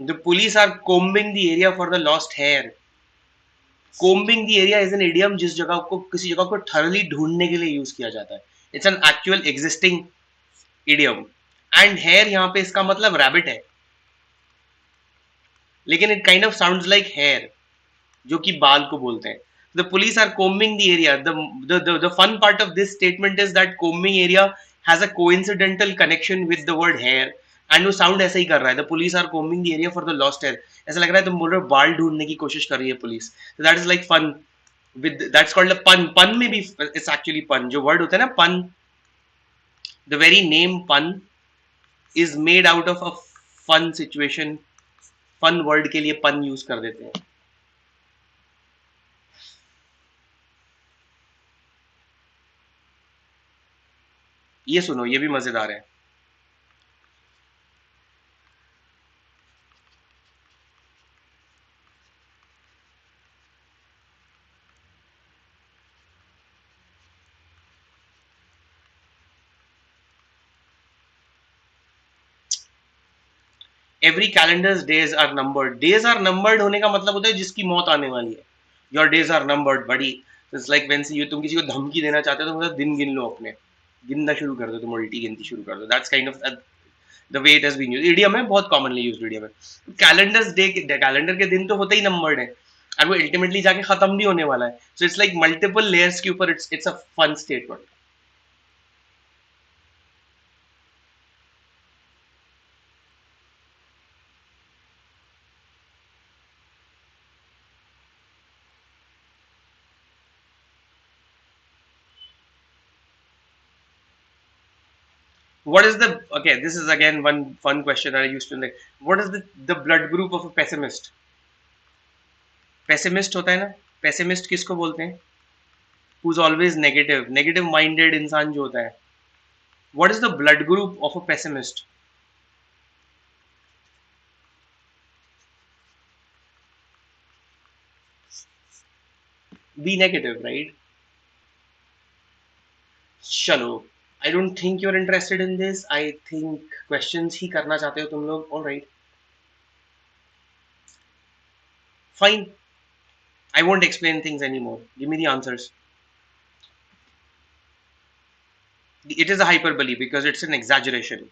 the police are combing the area for the lost hair. Combing the area is an idiom जिस जगह को, किसी जगह को थर्ली ढूंढने के लिए यूज किया जाता है. It's an actual existing idiom. And hare यहाँ पे इसका मतलब रैबिट है, लेकिन it kind of sounds like hair, जो कि बाल को बोलते हैं. The police are combing the area. The fun part of this statement is that combing area has a coincidental connection with the word hair. And वो sound ऐसा ही कर रहा है. The police are combing the area for the lost hair. ऐसा लग रहा है तुम बोल रहे हो बाल ढूंढने की कोशिश कर रही है police. That is like fun. with that's called a pun. Pun में भी it's actually pun. जो word होता है ना pun, the very name pun is made out of a fun situation. fun word के लिए pun use कर देते हैं. ये सुनो, ये भी मजेदार है. Every calendar's days are numbered. Days are numbered होने का मतलब होता है जिसकी मौत आने वाली है. योर डेज आर नंबर्ड बड़ी. इट्स लाइक व्हेन यू, तुम किसी को धमकी देना चाहते हो तो मतलब दिन गिन लो अपने. गिनना शुरू कर दो, तुम उल्टी गिनती शुरू कर दो. That's kind of the way it has been used. Idiom है, बहुत कॉमनली यूज्ड इडियम है. कैलेंडर्स डे, कैलेंडर के दिन तो होते ही नंबर्ड है, और वो अल्टीमेटली जाके खत्म भी होने वाला है. So it's like multiple layers के ऊपर. It's a fun statement. What is the, okay, this is again one fun question that I used to like. What is the blood group of a pessimist? Pessimist होता है ना, pessimist किसको बोलते हैं? Who's always negative, negative minded इंसान जो होता है. What is the blood group of a pessimist? Be negative, right? चलो, I don't think you're interested in this. I think questions ही करना चाहते हो तुम लोग. All right, fine. I won't explain things anymore. Give me the answers. It is a hyperbole because it's an exaggeration.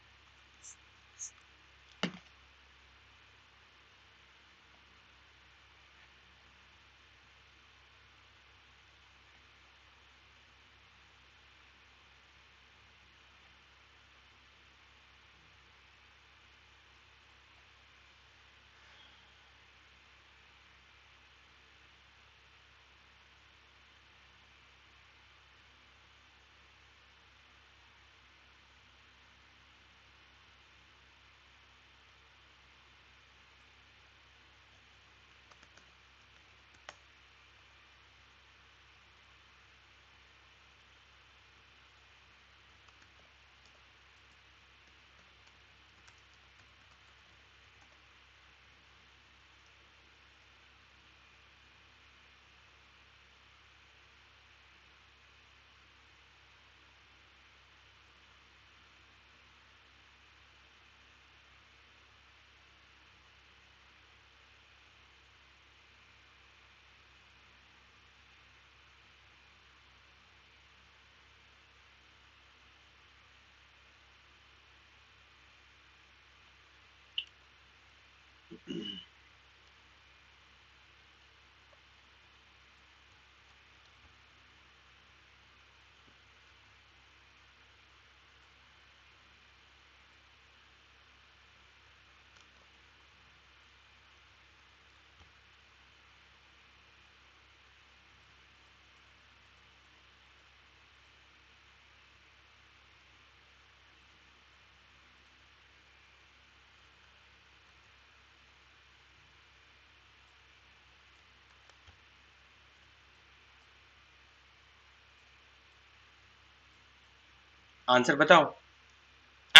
Answer बताओ.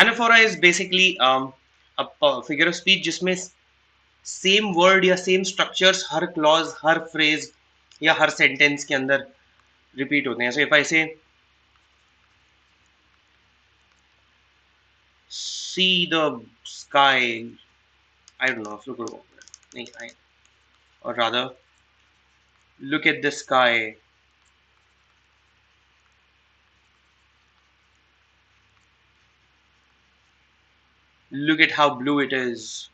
Anaphora is basically a figure of speech जिसमें same word या same structures हर clause, हर phrase या हर sentence के अंदर repeat होते हैं. So if I से see the sky, I don't know, or rather look at the sky, look at how blue it is,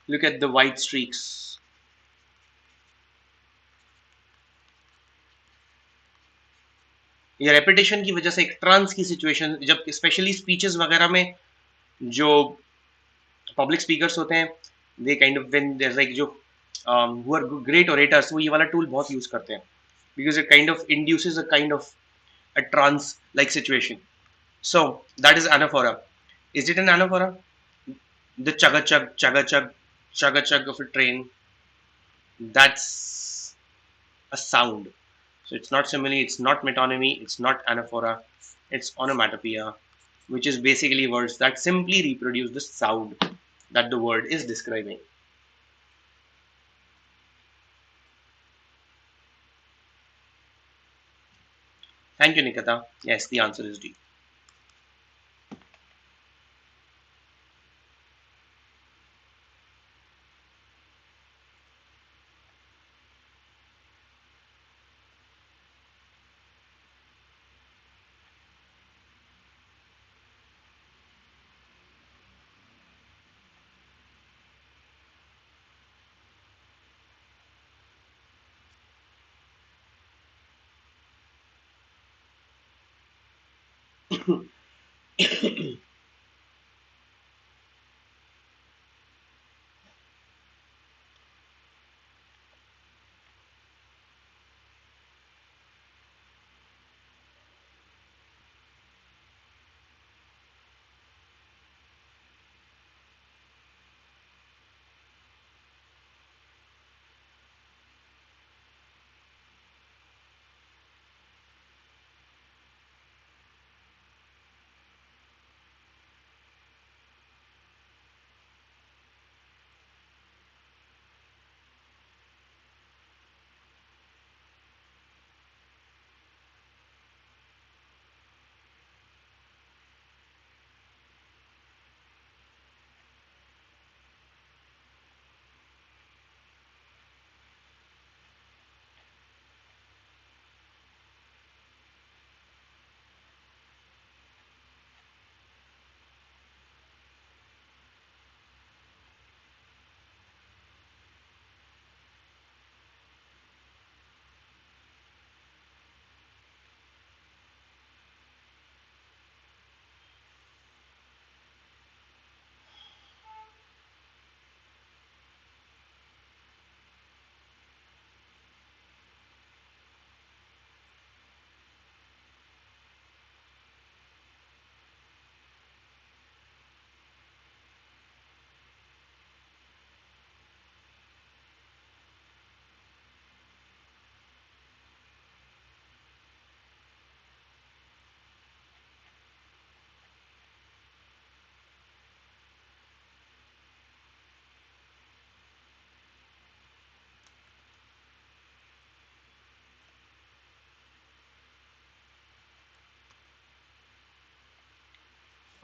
look at the white streaks. ये repetition की वजह से एक ट्रांस की सिचुएशन, जब स्पेशली स्पीचेस वगैरह में जो पब्लिक स्पीकर्स होते हैं, they kind of when they're like जो हु आर ग्रेट ओरेटर्स, वो ये वाला टूल बहुत यूज करते हैं because it kind of induces a kind of a trance like situation. So that is anaphora. Is it an anaphora? The chugga chug of a train, that's a sound. So it's not simile, it's not metonymy, it's not anaphora, it's onomatopoeia, which is basically words that simply reproduce the sound that the word is describing. Thank you, Nikita. Yes, the answer is D.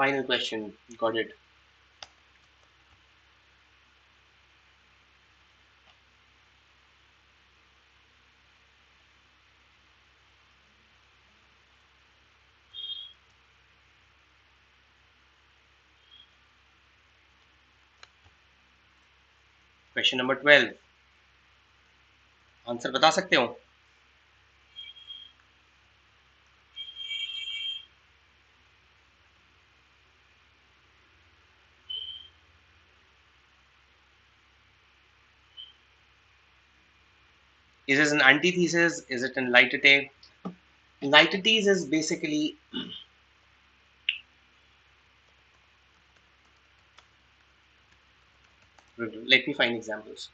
Final question. Got it. Question number 12. Answer बता सकते हो? Is it an antithesis? Is it an lightate? Lightates is basically, let me find examples.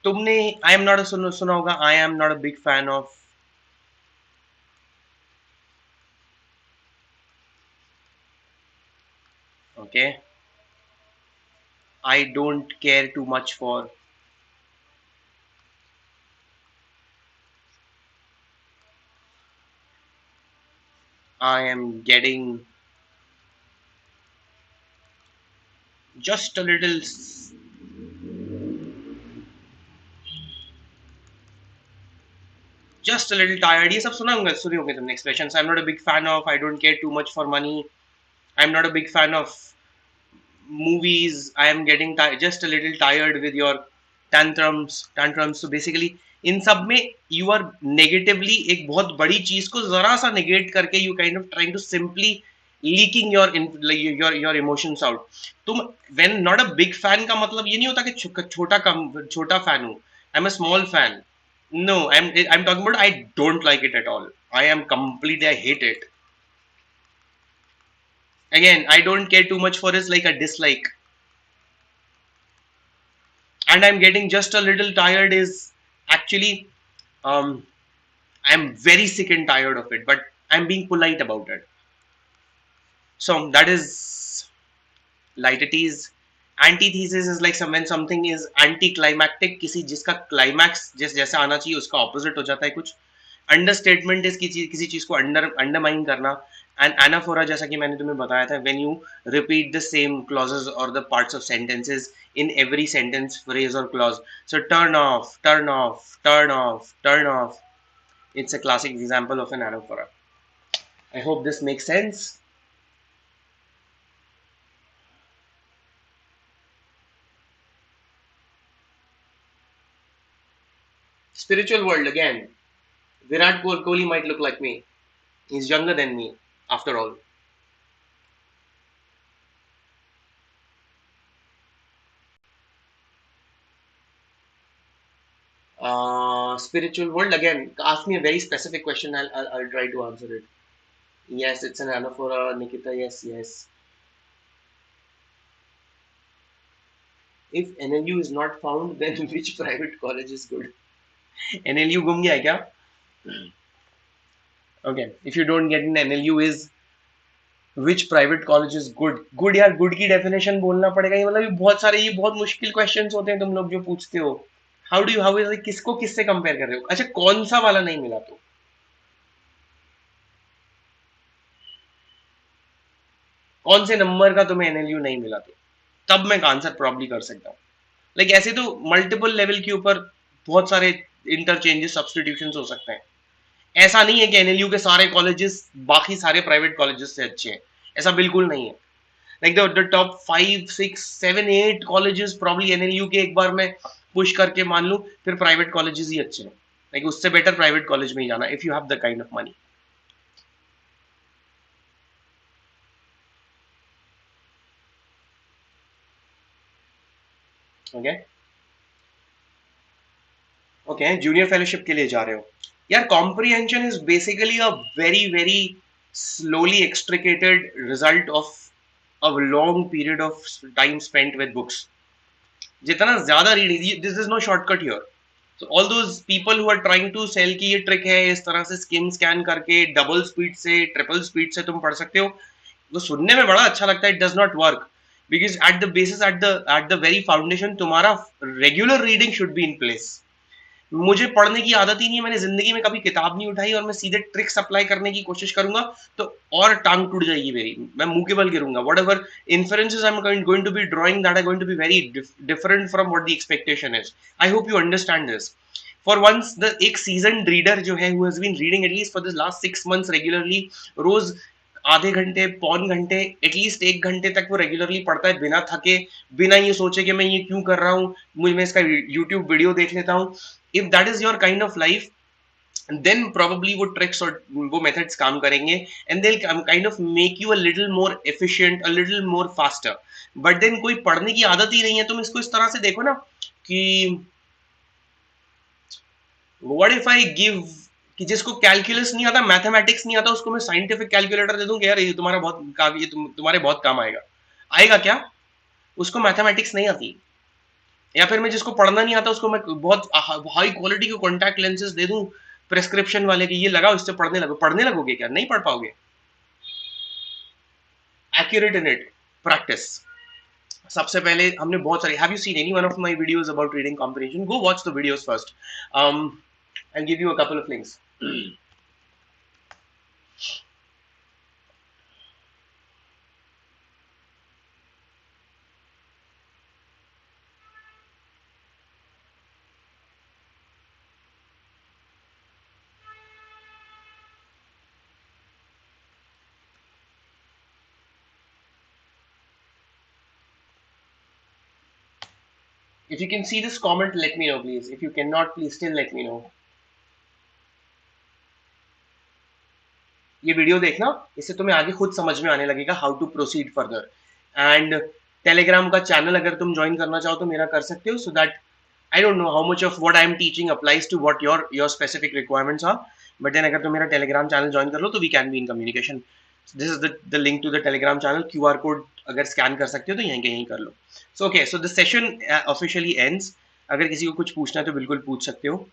तुमने I am not सुना होगा, I am not a big fan of, okay, I don't care too much for, I am getting just a little, just a little tired, ये सब सुना होंगे, सुनी होंगे तुमने expressions. I am not a big fan of, I don't care too much for money, I am not a big fan of movies, I am getting just a little tired with your tantrums. So basically इन सब में you are negatively एक बहुत बड़ी चीज को जरा सा negate करके you kind of trying to simply leaking your emotions out. तुम when not a big fan का मतलब ये नहीं होता कि छोटा fan हूँ. I'm a small fan. No, I'm talking about I don't like it at all. I am completely, I hate it. Again, I don't care too much for is like a dislike. And I'm getting just a little tired is actually, I'm very sick and tired of it, but I'm being polite about it. So that is lightates. Antithesis is like when something is anticlimactic, किसी जिसका climax जैसा आना चाहिए उसका opposite हो जाता है कुछ. अंडरस्टेटमेंट इज किसी चीज को अंडरमाइन करना. एंड एनाफोरा, जैसा कि मैंने तुम्हें बताया था, when you repeat the same clauses और the parts of sentences in every sentence, phrase और clause. So turn off, turn off, turn off, turn off. It's a classic example of an anaphora. I hope this makes sense. Spiritual world again. Virat Kohli might look like me. He's younger than me, after all. Spiritual world again. Ask me a very specific question. I'll try to answer it. Yes, it's an anaphora, Nikita. Yes, yes. If NLU is not found, then which private college is good? NLU गुम गया है क्या? Okay. If you don't get in NLU is which private college is good? Good यार, good की definition बोलना पड़ेगा. ये मतलब ये बहुत सारे, ये बहुत मुश्किल questions होते हैं तुम लोग जो पूछते हो. How is like, किसको किससे compare कर रहे हो? अच्छा, कौन सा वाला नहीं मिला तो? कौन से नंबर का तुम्हें NLU नहीं मिला तो? तब मैं आंसर प्रॉब्ली कर सकता हूँ. लाइक ऐसे तो मल्टीपल लेवल के ऊपर बहुत सारे इंटरचेंजेस, सब्स्टिट्यूशंस हो सकते हैं. ऐसा नहीं है कि एनएलयू के सारे कॉलेजेस बाकी सारे प्राइवेट कॉलेजेस से अच्छे हैं. ऐसा बिल्कुल नहीं है. Like the top 5, 6, 7, 8 colleges probably NLU के एक बार में पुश करके मान लूं, फिर प्राइवेट कॉलेजेस ही अच्छे हैं. लाइक उससे बेटर प्राइवेट कॉलेज में ही जाना if you have the kind of money. Okay okay, junior fellowship के लिए जा रहे हो यार. Comprehension is basically a very very slowly extricated result of a long period of time spent with books. जितना ज्यादा reading, this is no shortcut here. So all those people who are trying to sell कि ये trick है, इस तरह से scheme scan करके double speed से ट्रिपल स्पीड से तुम पढ़ सकते हो, वो सुनने में बड़ा अच्छा लगता है. It does not work. because at the basis, at the very foundation, तुम्हारा regular reading should be in place. मुझे पढ़ने की आदत ही नहीं है, मैंने जिंदगी में कभी किताब नहीं उठाई और मैं सीधे ट्रिक्स अप्लाई करने की कोशिश करूंगा तो और टांग टूट जाएगी मेरी, मैं मुंह के बल गिरूंगा. Whatever inferences I am going to be drawing that are going to be very different from what the expectation is. I hope you understand this. For once the एक सीजन रीडर जो है, who has been reading at least for this last 6 months regularly, रोज आधे घंटे, पौन घंटे, at least 1 घंटे तक वो रेगुलरली पढ़ता है बिना थके, बिना ये सोचे कि मैं ये क्यों कर रहा हूँ, मुझे मैं इसका यूट्यूब वीडियो देख लेता हूँ. If that is your kind of life, then probably वो tricks और वो methods काम करेंगे and they'll kind of make you a little more efficient, a little more faster. But then कोई पढ़ने की आदत ही नहीं है, तुम इसको इस तरह से देखो ना कि what if I give, कि जिसको कैलकुलस नहीं आता, मैथमेटिक्स नहीं आता, उसको मैं साइंटिफिक कैलकुलेटर दे दूं कि यार ये तुम्हारा बहुत, ये तुम्हारे बहुत काम आएगा. आएगा क्या? उसको मैथमेटिक्स नहीं आती. या फिर मैं जिसको पढ़ना नहीं आता उसको मैं बहुत हाई क्वालिटी के कॉन्टैक्ट लेंसेज दे दूं प्रेस्क्रिप्शन वाले की, ये लगाओ इससे पढ़ने लगोगे क्या? नहीं पढ़ पाओगे. Accurate in it, practice. सबसे पहले हमने बहुत सारे, have you seen any one of my videos about reading comprehension? Go watch the videos first. I give you a couple of links. If you can see this comment, let me know please. If you cannot, please still let me know. ये video देखना, इससे तुम्हें आगे खुद समझ में आने लगेगा how to proceed further. And Telegram का चैनल अगर तुम ज्वाइन करना चाहो तो मेरा कर सकते हो, so that I don't know how much of what I am teaching applies to what your specific requirements are. But then अगर तुम मेरा टेलीग्राम चैनल ज्वाइन कर लो तो we can be in communication. This is the link to the Telegram channel. QR code अगर scan कर सकते हो तो यहीं के यहीं कर लो. So okay, so the session officially ends. अगर किसी को कुछ पूछना है तो बिल्कुल पूछ सकते हो.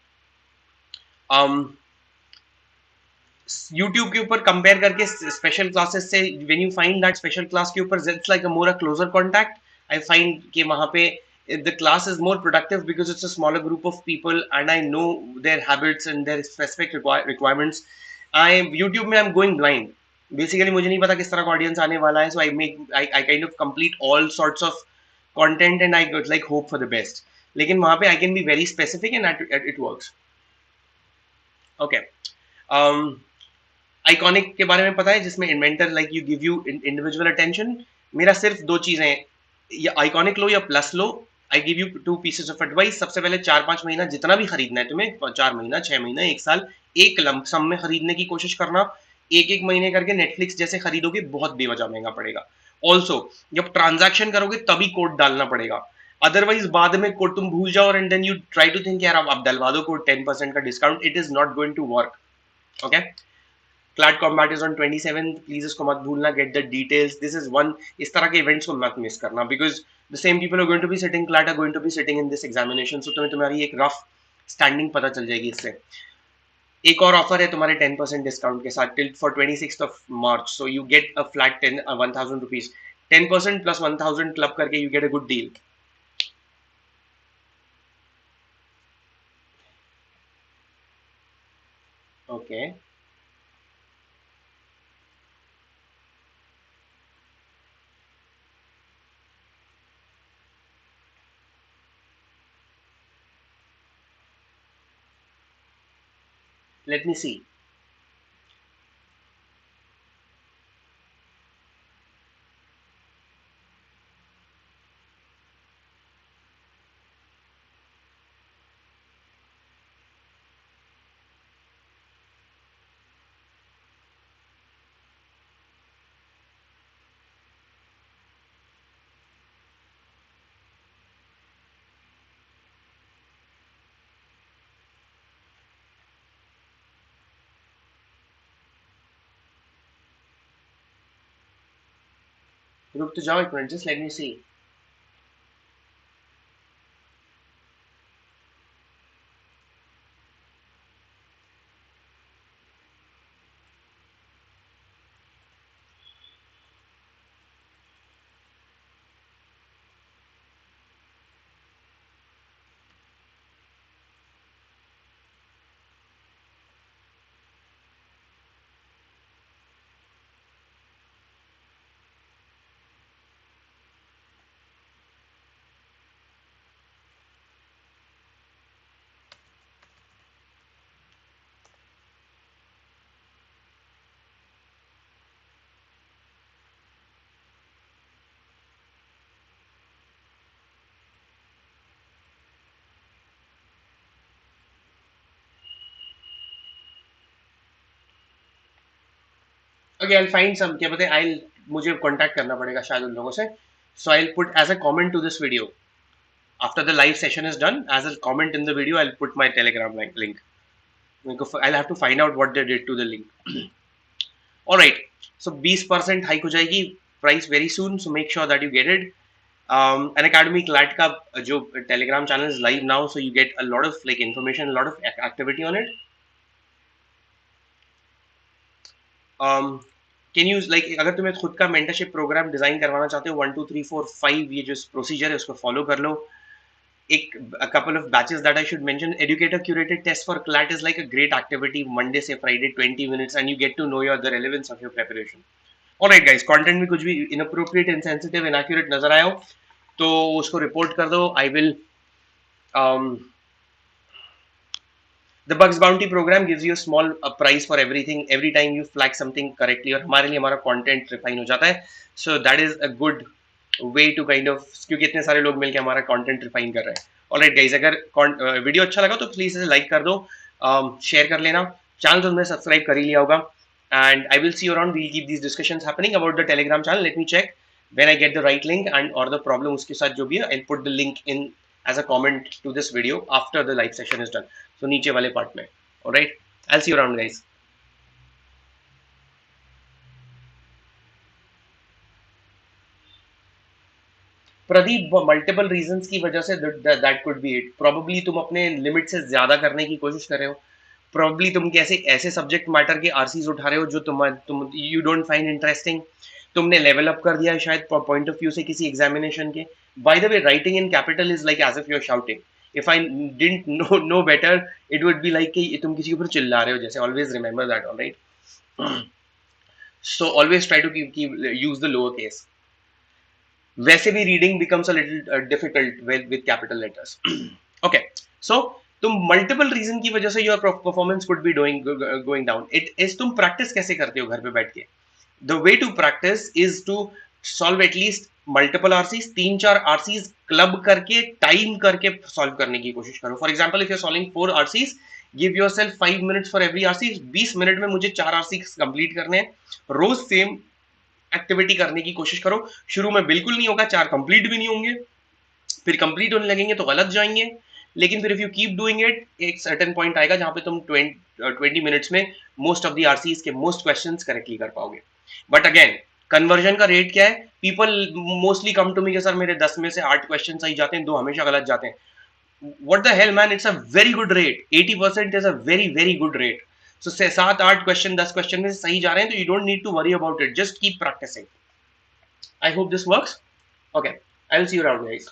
um, YouTube के ऊपर कंपेयर करके स्पेशल क्लासेस से, when you find that special class के ऊपर it's like a more a closer contact. I find कि वहां पे the class is more productive because it's a smaller group of people and I know their habits and their specific requirements. I YouTube में I'm going blind. Basically मुझे नहीं पता किस तरह का ऑडियंस आने वाला है, so I kind of complete all sorts of content and I like hope for the best. लेकिन वहां पे I can be very specific and it works. Okay. um, iconic के बारे में पता है, जिसमें inventor like you give you individual attention. मेरा सिर्फ दो चीजें, या आइकॉनिक लो या plus low. I give you 2 pieces of advice. सबसे पहले 4-5 महीना जितना भी खरीदना है तुम्हें, 4 महीना, 6 महीना, 1 साल, एक लंप सम में खरीदने की कोशिश करना. एक महीने करके नेटफ्लिक्स जैसे खरीदोगे बहुत बेवजह महंगा पड़ेगा. ऑल्सो जब ट्रांजैक्शन करोगे तभी कोड डालना पड़ेगा, अदरवाइज बाद में कोड तुम भूल जाओ and then you try to think यार आप डलवा दो कोड 10% का discount. It is not going to work. Okay. CLAT combat is on 27th. Please इसको मत भूलना. Get the details. This is one. इस तरह के इवेंट्स को मत मिस करना because the same people are going to be sitting CLAT are going to be sitting in this examination. So तुम्हें तुम्हारी एक रफ स्टैंडिंग पता चल जाएगी इससे. एक और ऑफर है तुम्हारे 10% डिस्काउंट के साथ till for 26th of March. So you get a flat 1000 rupees. 10% plus 1000 club करके you get a good deal. Okay. Let me see. रुक तो जाओ एक minute. Just let me see. Okay, I find some, क्या बताए, आई मुझे contact करना पड़ेगा शायद उन लोगों से. So I put as a comment to this video after the live session is done, as a comment in the video, I'll put my telegram link. I'll have to find out what they did to the link. All right, so 20% hike हो जाएगी price very soon, so make sure that you get it. Unacademy CLAT का जो telegram channel is live now, so you get a lot of like information, a lot of activity on it. Can you like, अगर तुम्हें खुद का mentorship program design करवाना चाहते हो, 1 2 3 4 5 ये जो प्रोसीजर है उसको फॉलो कर लो. A couple of batches that I should mention. Educator curated test for CLAT is like a great activity, Monday से Friday 20 minutes, and you get to know the relevance of your preparation. Alright guys, content में कुछ भी inappropriate, insensitive, inaccurate नजर आया हो तो उसको report कर दो. I will the Bugs Bounty program gives you a small prize for everything every time you flag something correctly, और हमारे लिए हमारा content refine हो जाता है. So that is a good way to kind of, क्योंकि इतने सारे लोग मिलकर हमारा कंटेंट रिफाइन कर रहे हैं. ऑलराइट गाइस, अगर वीडियो अच्छा लगा तो प्लीज इसे लाइक कर दो, शेयर कर लेना. चैनल तो तुमने सब्सक्राइब कर ही लिया होगा. And I will see you around. We'll keep these discussions happening about the Telegram channel. Let me check when I get the right link and और द प्रॉब्लम उसके साथ जो भी है, I put the link in as a comment to this video after the live session is done. So नीचे वाले part में. Alright, I will see you around guys. Pradeep, multiple reasons की वजह say that could be it. Probably तुम अपने limit से ज्यादा करने की कोशिश कर रहे हो. प्रोबेबली तुम कैसे ऐसे सब्जेक्ट मैटर के आरसीज उठा रहे हो जो तुम यू डोंट फाइंड इंटरेस्टिंग. तुमने लेवल अप कर दिया है शायद पॉइंट ऑफ व्यू से किसी एग्जामिनेशन के. By the way, writing in capital is like as if you are shouting. If I didn't know better, it would be like कि तुम किसी के ऊपर चिल्ला रहे हो जैसे. Always remember that. Alright, so always try to use the lower case. वैसे भी reading becomes a little difficult with capital letters. Okay, so तुम मल्टीपल रीजन की वजह से your performance could be going down. It is, तुम practice कैसे करते हो घर पे बैठ के? The way to practice is to solve at least multiple RCs, 3 4 RCs club करके टाइम करके सॉल्व करने की कोशिश करो. For example, if you solving 4 RCs, give yourself 5 minutes for every RC. 20 minute में मुझे 4 आरसीज कंप्लीट करने हैं. रोज सेम एक्टिविटी करने की कोशिश करो. शुरू में बिल्कुल नहीं होगा, 4 कंप्लीट भी नहीं होंगे, फिर कंप्लीट होने लगेंगे तो गलत जाएंगे. लेकिन फिर if you keep doing it, एक सर्टेन पॉइंट आएगा जहां पे तुम 20 मिनट्स में मोस्ट ऑफ द आरसीज के मोस्ट क्वेश्चंस करेक्टली कर पाओगे. बट अगेन, कन्वर्जन का रेट क्या है? People mostly come to me कि सर मेरे 10 में से 8 क्वेश्चन सही जाते हैं, 2 हमेशा गलत जाते हैं. What the hell man, it's a very good rate. 80% is a very very good rate. So 7 8 question 10 question में सही जा रहे हैं तो you don't need to worry about it. Just keep practicing. I hope this works. Okay, I will see you around, guys.